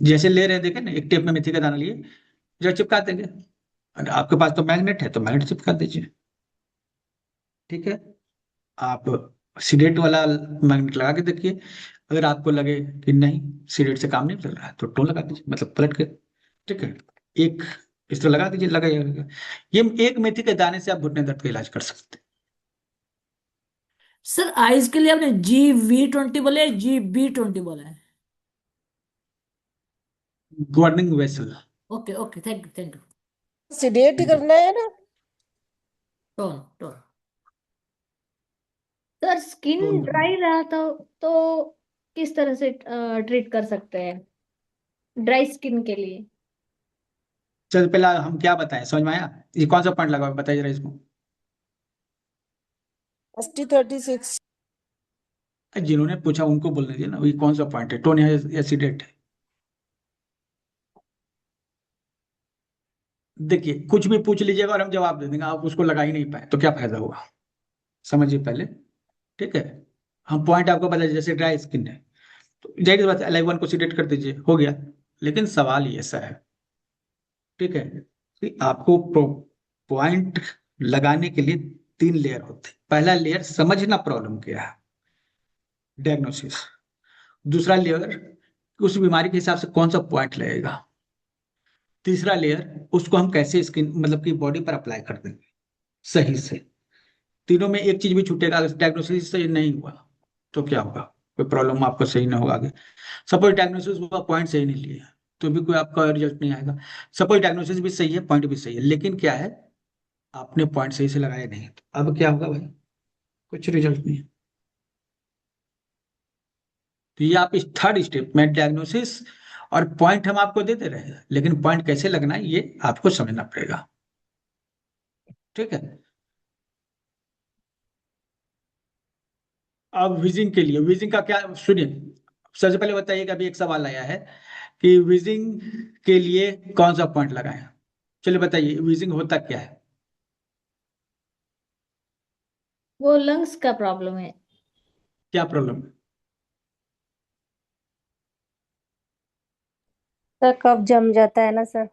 जैसे ले रहे हैं, देखे ना, एक टेप में मेथी का दाना लिए, जब चिपका देंगे। अगर आपके पास तो मैग्नेट है तो मैग्नेट चिपका दीजिए, ठीक है। आप सीडेट वाला मैग्नेट लगा के देखिए। अगर आपको लगे कि नहीं, सीडेट से काम नहीं चल रहा है, तो टोन लगा दीजिए, मतलब पलट के, ठीक है। एक इस तरह लगा दीजिए, लगा ये एक मेथी के दाने से आप घुटने दर्द का इलाज कर सकते सर आइज के लिए आपने GV20 बोला है, GB20 बोला है? हैं। Governing vessel. Okay okay, thank you thank you. Sedate ही करना है ना? Tone tone. Sir skin tone dry रहा तो किस तरह से ट्रीट कर सकते हैं ड्राई स्किन के लिए? चल पहला हम क्या बताएं, समझ में आया? ये कौन सा पॉइंट लगा, बताइए जरा इसको। ST36। जिन्होंने पूछा उनको बोलने दिया ना, ये कौन सा पॉइंट है, टोन है या सीडेट है? देखिए, कुछ भी पूछ लीजिएगा और हम जवाब दे देंगे, आप उसको लगा ही नहीं पाए तो क्या फायदा होगा? समझिए पहले, ठीक है। हम पॉइंट आपको बता, जैसे ड्राई स्किन है तो जाहिर सी बात है LI1 को सिलेक्ट कर दीजिए, हो गया। लेकिन सवाल ये ऐसा है, ठीक है, कि आपको पॉइंट लगाने के लिए 3 लेयर होते हैं। पहला लेयर समझना प्रॉब्लम क्या है, डायग्नोसिस। दूसरा लेयर उस बीमारी के हिसाब से कौन सा पॉइंट लगेगा। तीसरा लेयर उसको हम कैसे स्किन, मतलब कि बॉडी पर अप्लाई कर देंगे सही से। तीनों में एक चीज भी छूटेगा, अगर डायग्नोसिस सही नहीं हुआ तो क्या होगा, कोई प्रॉब्लम आपको सही ना होगा आगे। सपोज डायग्नोसिस हुआ, पॉइंट सही नहीं लिए, तो भी कोई आपका रिजल्ट नहीं आएगा। सपोज डायग्नोसिस भी सही है, पॉइंट भी सही है, लेकिन क्या है, आपने पॉइंट सही से लगाया नहीं, तो अब क्या होगा भाई, कुछ रिजल्ट नहीं है। तो ये आप इस थर्ड स्टेप में डायग्नोसिस और पॉइंट हम आपको दे दे रहे हैं, लेकिन पॉइंट कैसे लगना है ये आपको समझना पड़ेगा, ठीक है। अब विजिंग के लिए, विजिंग का क्या, सुनिए, सबसे पहले बताइए कि अभी एक सवाल आया है कि विजिंग के लिए कौन सा पॉइंट लगाएं। चलिए बताइए, विजिंग होता क्या है? वो लंग्स का प्रॉब्लम है। क्या प्रॉब्लम है? सर कब जम जाता है ना सर।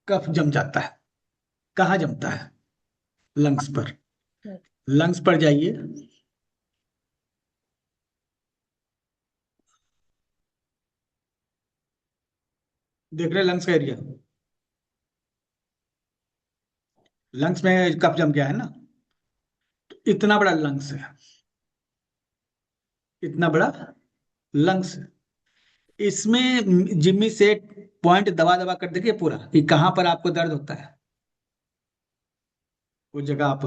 कफ जम जाता है? कहाँ जमता है? लंग्स पर। लंग्स पर जाइए, देख रहे लंग्स का एरिया, लंग्स में कफ जम गया है ना, तो इतना बड़ा लंग्स है, इतना बड़ा लंग्स है। इसमें जिम्मी से पॉइंट दबा दबा कर देखिए पूरा, कि कहाँ पर आपको दर्द होता है। उस जगह आप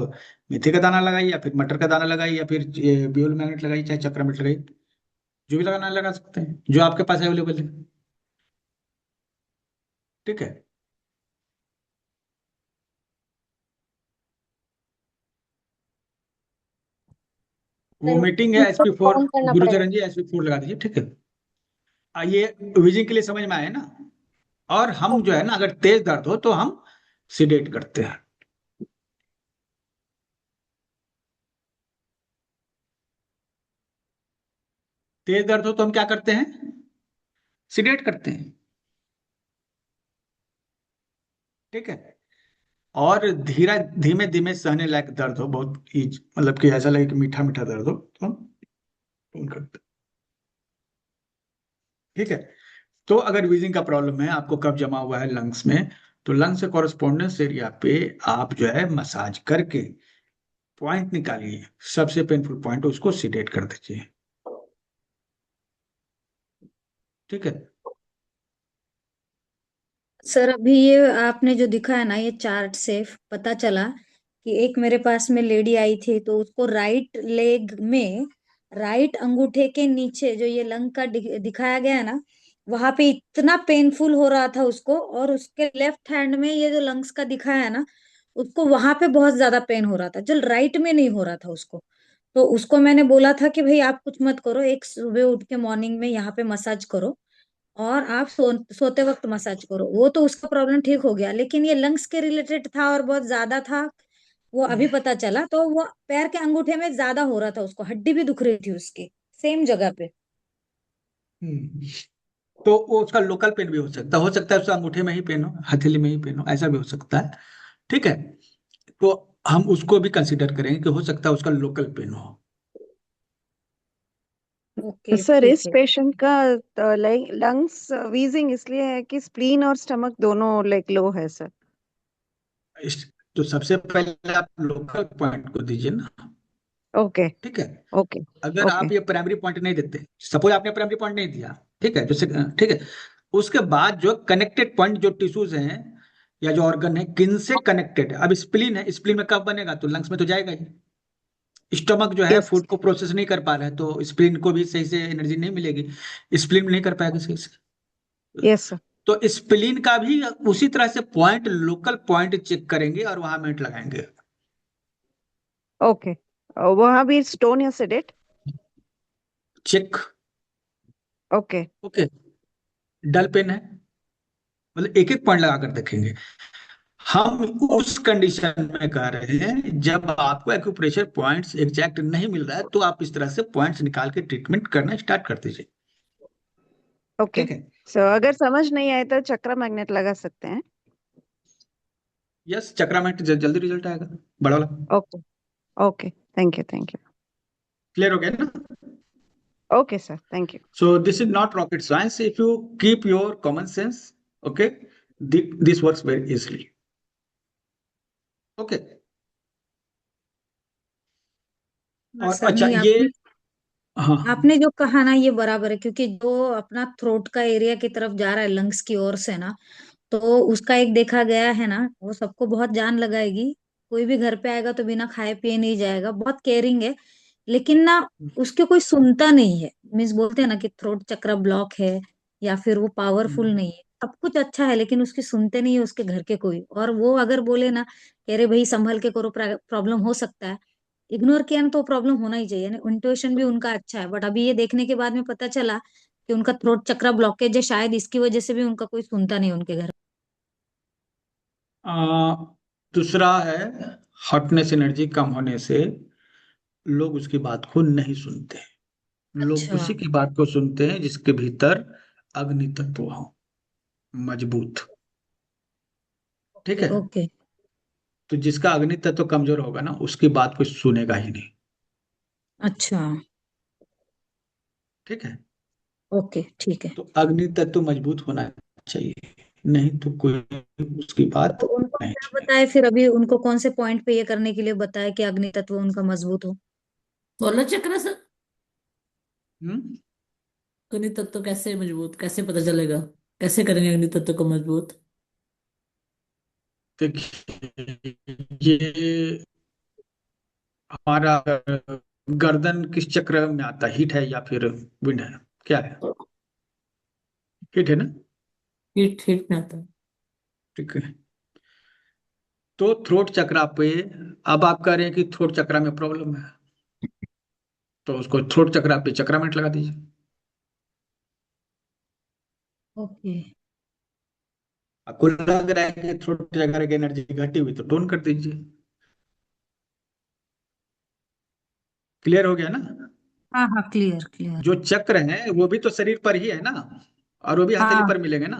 मेथी का दाना लगाइए, या फिर मटर का दाना लगाइए, या फिर ब्यूल मैग्नेट लगाइए, चाहे चक्रामेट लगाइए, जो भी लगाना है लगा सकते हैं, जो आपके पास अवेलेबल है, ठीक है। वोमिटिंग है, SP4, कौन करना पड़ेगा? गुरुचरण जी SP4 लगा दीजिए, ठीक है। आइए, विजिंग के लिए समझ में आए ना। और हम जो है ना, अगर तेज दर्द हो तो हम सिडेट करते हैं। तेज दर्द हो तो हम क्या करते हैं, सिडेट करते हैं, ठीक है। और धीरा धीमे धीमे सहने लायक दर्द हो, बहुत मतलब कि ऐसा लगे कि मीठा मीठा दर्द हो, तो हम फोन करते हैं, ठीक है। तो अगर वीजिंग का प्रॉब्लम है, आपको कफ जमा हुआ है लंग्स में, तो लंग्स से कॉरेस्पॉन्डेंस एरिया पे आप जो है मसाज करके पॉइंट निकालिए, सबसे पेनफुल पॉइंट उसको सिडेट कर दीजिए, ठीक है। सर अभी ये आपने जो दिखाया ना, ये चार्ट से पता चला कि एक मेरे पास में लेडी आई थी, तो उसको राइट लेग में, राइट अंगूठे के नीचे जो ये लंग का दिखाया गया है ना, वहां पे इतना पेनफुल हो रहा था उसको, और उसके लेफ्ट हैंड में ये जो लंग्स का दिखाया है ना, उसको वहां पे बहुत ज्यादा पेन हो रहा था, जो राइट में नहीं हो रहा था उसको। तो उसको मैंने बोला था कि भाई आप कुछ मत करो, एक सुबह उठ के मॉर्निंग में यहाँ पे मसाज करो, और आप सोते वक्त मसाज करो, वो तो उसका प्रॉब्लम ठीक हो गया। लेकिन ये लंग्स के रिलेटेड था और बहुत ज्यादा था, वो अभी पता चला। तो वो पैर के अंगूठे में ज्यादा हो रहा था उसको, हड्डी भी दुख रही थी उसकी। सेम जगह पे। हम्म, तो वो उसका लोकल पेन भी हो सकता है उसका अंगूठे में ही पेन हो, हथेली में ही पेन हो, ऐसा भी हो सकता है। ठीक है, तो हम उसको भी कंसिडर करेंगे कि हो सकता है उसका लोकल पेन हो। ओके सर ठीक इस है। पेशेंट का लंग्स वीजिंग इसलिए है कि स्प्लीन और स्टमक दोनों लाइक लो है सर। तो सबसे पहले आप लोकल पॉइंट को दीजिए ना। ओके ठीक है, ओके अगर ओके आप ये प्राइमरी पॉइंट नहीं देते, सपोज आपने प्राइमरी पॉइंट नहीं दिया, ठीक है, जैसे ठीक है, उसके बाद जो कनेक्टेड पॉइंट जो टिश्यूज हैं या जो ऑर्गन है किन से कनेक्टेड है। अब स्प्लीन है, स्प्लीन में कब बनेगा, तो लंग्स में तो जाएगा ही। स्टमक जो है यस फूड को प्रोसेस नहीं कर पा रहा है, तो स्प्लीन को भी सही से एनर्जी नहीं मिलेगी, स्प्लीन नहीं कर पाएगा सही से। यस सर तो स्प्लीन का भी उसी तरह से पॉइंट, लोकल पॉइंट चेक करेंगे और वहां मेंट लगाएंगे। ओके। वहाँ भी स्टोन या सेडेट। Check. Okay okay, dull pain है, मतलब एक एक पॉइंट लगा कर देखेंगे। हम उस कंडीशन में कह रहे हैं जब आपको एक्यूप्रेशर पॉइंट्स एग्जैक्ट नहीं मिल रहा है, तो आप इस तरह से पॉइंट्स निकाल के ट्रीटमेंट करना स्टार्ट कर दीजिए। ओके। ठीक है, सो अगर समझ नहीं आए तो चक्रा मैग्नेट लगा सकते हैं। यस, चक्रामेंट जल्दी रिजल्ट आएगा, बड़ा वाला। Okay okay thank you thank you. Clear हो गया ना? Okay sir thank you. So this is not rocket science. If you keep your common sense, okay, this works very easily. Okay. और sir अच्छा नहीं, ये, आपने हाँ आपने जो कहा ना ये बराबर है, क्योंकि जो अपना थ्रोट का एरिया की तरफ जा रहा है लंग्स की ओर से ना, तो उसका एक देखा गया है ना, वो सबको बहुत जान लगाएगी। कोई भी घर पे आएगा तो बिना खाए पिए नहीं जाएगा, बहुत केयरिंग है। लेकिन ना उसके कोई सुनता नहीं है। मीन्स बोलते हैं ना कि थ्रोट चक्र ब्लॉक है या फिर वो पावरफुल नहीं है, सब कुछ अच्छा है लेकिन उसकी सुनते नहीं है उसके घर के कोई। और वो अगर बोले ना कि अरे भाई संभल के करो, प्रॉब्लम हो सकता है, इग्नोर किया ना तो प्रॉब्लम होना ही चाहिए। इंट्यूशन भी उनका अच्छा है, बट अभी ये देखने के बाद में पता चला कि उनका थ्रोट चक्र ब्लॉकेज है, शायद इसकी वजह से भी उनका कोई सुनता नहीं उनके घर। आ, दूसरा है हॉटनेस, एनर्जी कम होने से लोग उसकी बात को नहीं सुनते। लोग अच्छा। उसी की बात को सुनते हैं जिसके भीतर अग्नि तत्व हो, मजबूत। ठीक ओके है, ओके। तो जिसका अग्नि तत्व कमजोर होगा ना उसकी बात कोई सुनेगा ही नहीं। अच्छा। ठीक है, ओके ठीक है। तो अग्नि तत्व मजबूत होना चाहिए, नहीं तो कोई उसकी बात तो उनको नहीं क्या सुनेगा। बताए फिर, अभी उनको कौन से पॉइंट पे ये करने के लिए बताया कि अग्नि तत्व उनका मजबूत हो? सोलर चक्र सर। हम्म, अग्नि तत्व कैसे मजबूत, कैसे पता चलेगा, कैसे करेंगे अग्नि तत्व को मजबूत? देखिए ये हमारा गर्दन किस चक्र में आता है, हीट है या फिर विंड है, क्या है? हीट है ना? हीट हीट में आता है। ठीक है, तो थ्रोट चक्रा पे, अब आप कह रहे हैं कि थ्रोट चक्रा में प्रॉब्लम है, तो उसको थ्रोट चक्रा पे चक्रामेंट लगा दीजिए। ओके। आपको लग रहा है कि थ्रोट चक्रा की एनर्जी घटी हुई तो टोन कर दीजिए। क्लियर हो गया ना? हाँ हाँ, क्लियर क्लियर। जो चक्र है वो भी तो शरीर पर ही है ना, और वो भी हथेली हाँ, पर मिलेंगे ना।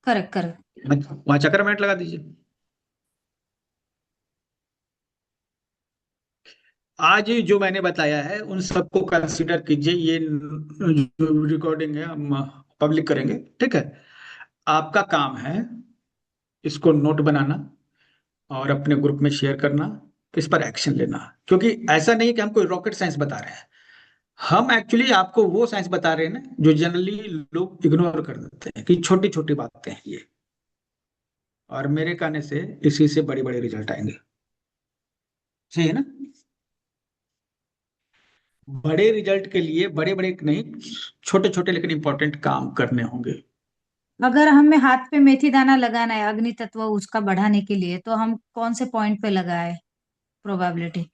Correct correct. वहां चक्रामेंट लगा दीजिए। आज जो मैंने बताया है उन सबको कंसीडर कीजिए, ये जो रिकॉर्डिंग है हम पब्लिक करेंगे। ठीक है, आपका काम है इसको नोट बनाना और अपने ग्रुप में शेयर करना, इस पर एक्शन लेना। क्योंकि ऐसा नहीं है कि हम कोई रॉकेट साइंस बता रहे हैं, हम एक्चुअली आपको वो साइंस बता रहे हैं ना जो जनरली लोग इग्नोर कर देते हैं, कि छोटी छोटी बातें हैं ये, और मेरे कहने से इसी से बड़े बड़े रिजल्ट आएंगे। सही है ना? बड़े रिजल्ट के लिए बड़े बड़े नहीं, छोटे छोटे लेकिन इंपॉर्टेंट काम करने होंगे। अगर हमें हाथ पे मेथी दाना लगाना है अग्नि तत्व उसका बढ़ाने के लिए, तो हम कौन से पॉइंट पे लगाए प्रोबेबिलिटी?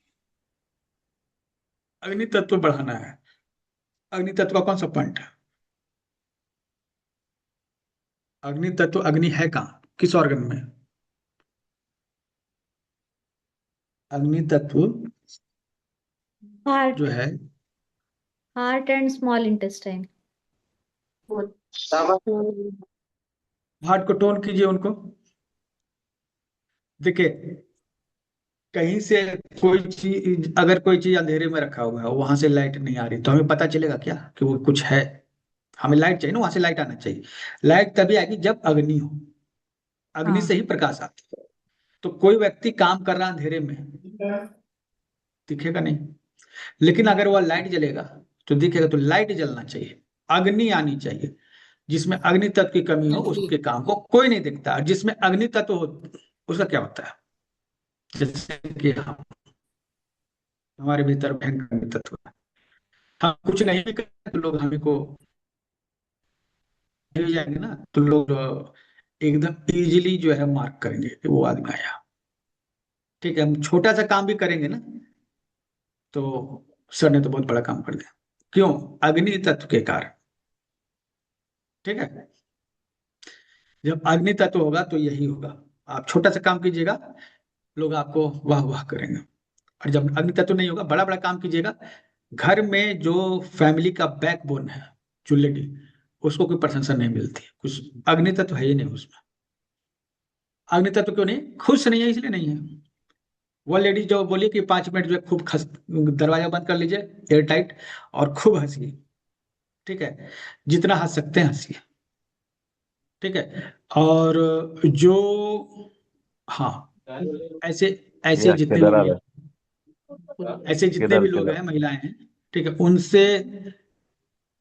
अग्नि तत्व बढ़ाना है, अग्नि तत्व का कौन सा पॉइंट है? अग्नि तत्व, अग्नि है कहाँ, किस ऑर्गन में? अग्नि तत्व हार्ट। जो है heart and small intestine. Heart को टोन कीजिए उनको। देखिए, कहीं से कोई चीज, अगर कोई चीज अंधेरे में रखा हुआ है, वहां से लाइट नहीं आ रही, तो हमें पता चलेगा क्या कि वो कुछ है? हमें लाइट चाहिए ना, वहां से लाइट आना चाहिए। लाइट तभी आएगी जब अग्नि हो, अग्नि से हाँ ही प्रकाश आता है। तो कोई व्यक्ति काम कर रहा है अंधेरे में, दिखेगा नहीं। लेकिन अगर वह लाइट जलेगा तो दिखेगा। तो लाइट जलना चाहिए, अग्नि आनी चाहिए। जिसमें अग्नि तत्व की कमी हो उसके काम को कोई नहीं देखता। और जिसमें अग्नि तत्व हो उसका क्या होता है? जैसे कि हमारे भीतर भयंकर अग्नि तत्व है। हम कुछ नहीं भी करें तो लोग हमें को मिल जाएंगे ना, तो लोग एकदम इजीली जो है मार्क करेंगे कि वो आदमी आया। ठीक है, हम छोटा सा काम भी करेंगे ना, तो सर ने तो बहुत बड़ा काम कर दिया। क्यों? अग्नि तत्व के कारण। ठीक है, जब अग्नि तत्व होगा तो यही होगा। आप छोटा सा काम कीजिएगा, लोग आपको वाह वाह करेंगे। और जब अग्नि तत्व नहीं होगा, बड़ा बड़ा काम कीजिएगा, घर में जो फैमिली का बैकबोन है, जो लेडी, उसको कोई प्रशंसा नहीं मिलती। कुछ अग्नि तत्व है ही नहीं उसमें। अग्नि तत्व क्यों नहीं? खुश नहीं है, इसलिए नहीं है। वो लेडी जो बोली कि 5 मिनट जो है खूब दरवाजा बंद कर लीजिए एयर टाइट, और खूब हंसिए। ठीक है, जितना हंस सकते हैं हंसिए। ठीक है। और जो, हाँ, ऐसे ऐसे जितने भी ऐसे जितने भी लोग हैं, महिलाएं हैं, ठीक है, उनसे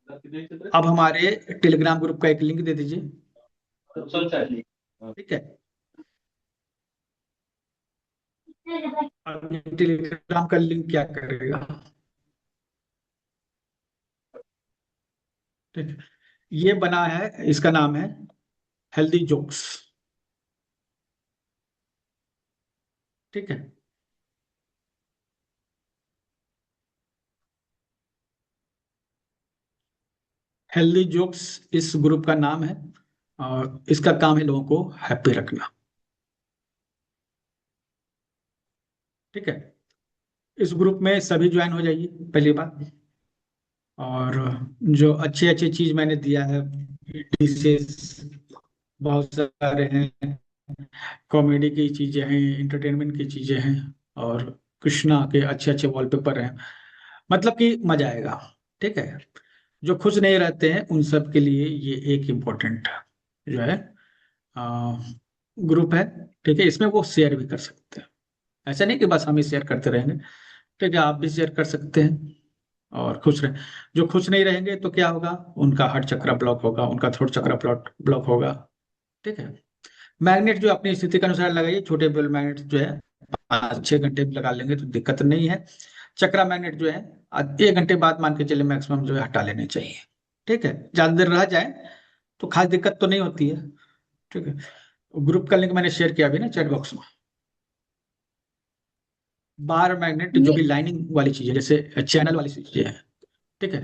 अब हमारे टेलीग्राम ग्रुप का एक लिंक दे दीजिए। ठीक है, अब टेलीग्राम का लिंक क्या करेगा? ठीक है, ये बना है, इसका नाम है हेल्दी जोक्स। ठीक है, हेल्दी जोक्स इस ग्रुप का नाम है, और इसका काम है लोगों को हैप्पी रखना। ठीक है, इस ग्रुप में सभी ज्वाइन हो जाइए, पहली बात। और जो अच्छे अच्छे चीज मैंने दिया है, डिशेस बहुत सारे हैं, कॉमेडी की चीजें हैं, इंटरटेनमेंट की चीजें हैं, और कृष्णा के अच्छे अच्छे वॉलपेपर हैं। मतलब कि मजा आएगा। ठीक है, जो खुश नहीं रहते हैं उन सब के लिए ये एक इम्पोर्टेंट जो है ग्रुप है। ठीक है, इसमें वो शेयर भी कर सकते हैं। ऐसा नहीं कि बस हम ही शेयर करते रहेंगे। ठीक है, आप भी शेयर कर सकते हैं और खुश रहे। जो खुश नहीं रहेंगे तो क्या होगा? उनका हार्ट चक्र ब्लॉक होगा, उनका थ्रोट चक्र ब्लॉक होगा। ठीक है, मैग्नेट जो अपनी स्थिति के अनुसार लगाइए। छोटे बेल मैग्नेट जो है 5-6 घंटे भी लगा लेंगे तो दिक्कत नहीं है। चक्रा मैग्नेट जो है 1 घंटे बाद मान के चले मैक्सिमम जो है हटा लेने चाहिए। ठीक है, ज्यादा देर रह जाए तो खास दिक्कत तो नहीं होती है। ठीक है, ग्रुप का लिंक मैंने शेयर किया अभी ना चैट बॉक्स में। बार मैग्नेट जो ये भी लाइनिंग वाली चीजें, जैसे चैनल वाली चीजें हैं। ठीक है,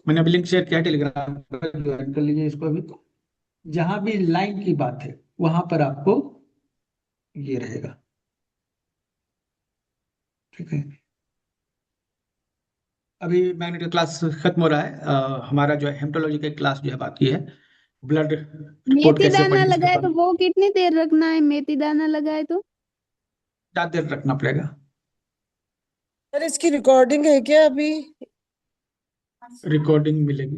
मैंने अभी लिंक शेयर किया टेलीग्राम पर, ज्वाइन कर लीजिए इसको अभी। जहां भी लाइन की बात है वहां पर आपको ये रहेगा। ठीक है, अभी मैग्नेट का क्लास खत्म हो रहा है। हमारा जो है हेमटोलॉजी का क्लास जो है बाकी है। ब्लड रिपोर्ट मेथी कैसे दाना पढ़नी लगाए तो है, वो कितनी देर रखना है? मेथी दाना लगाए तो ज्यादा देर रखना पड़ेगा। सर इसकी रिकॉर्डिंग है क्या अभी? रिकॉर्डिंग मिलेगी।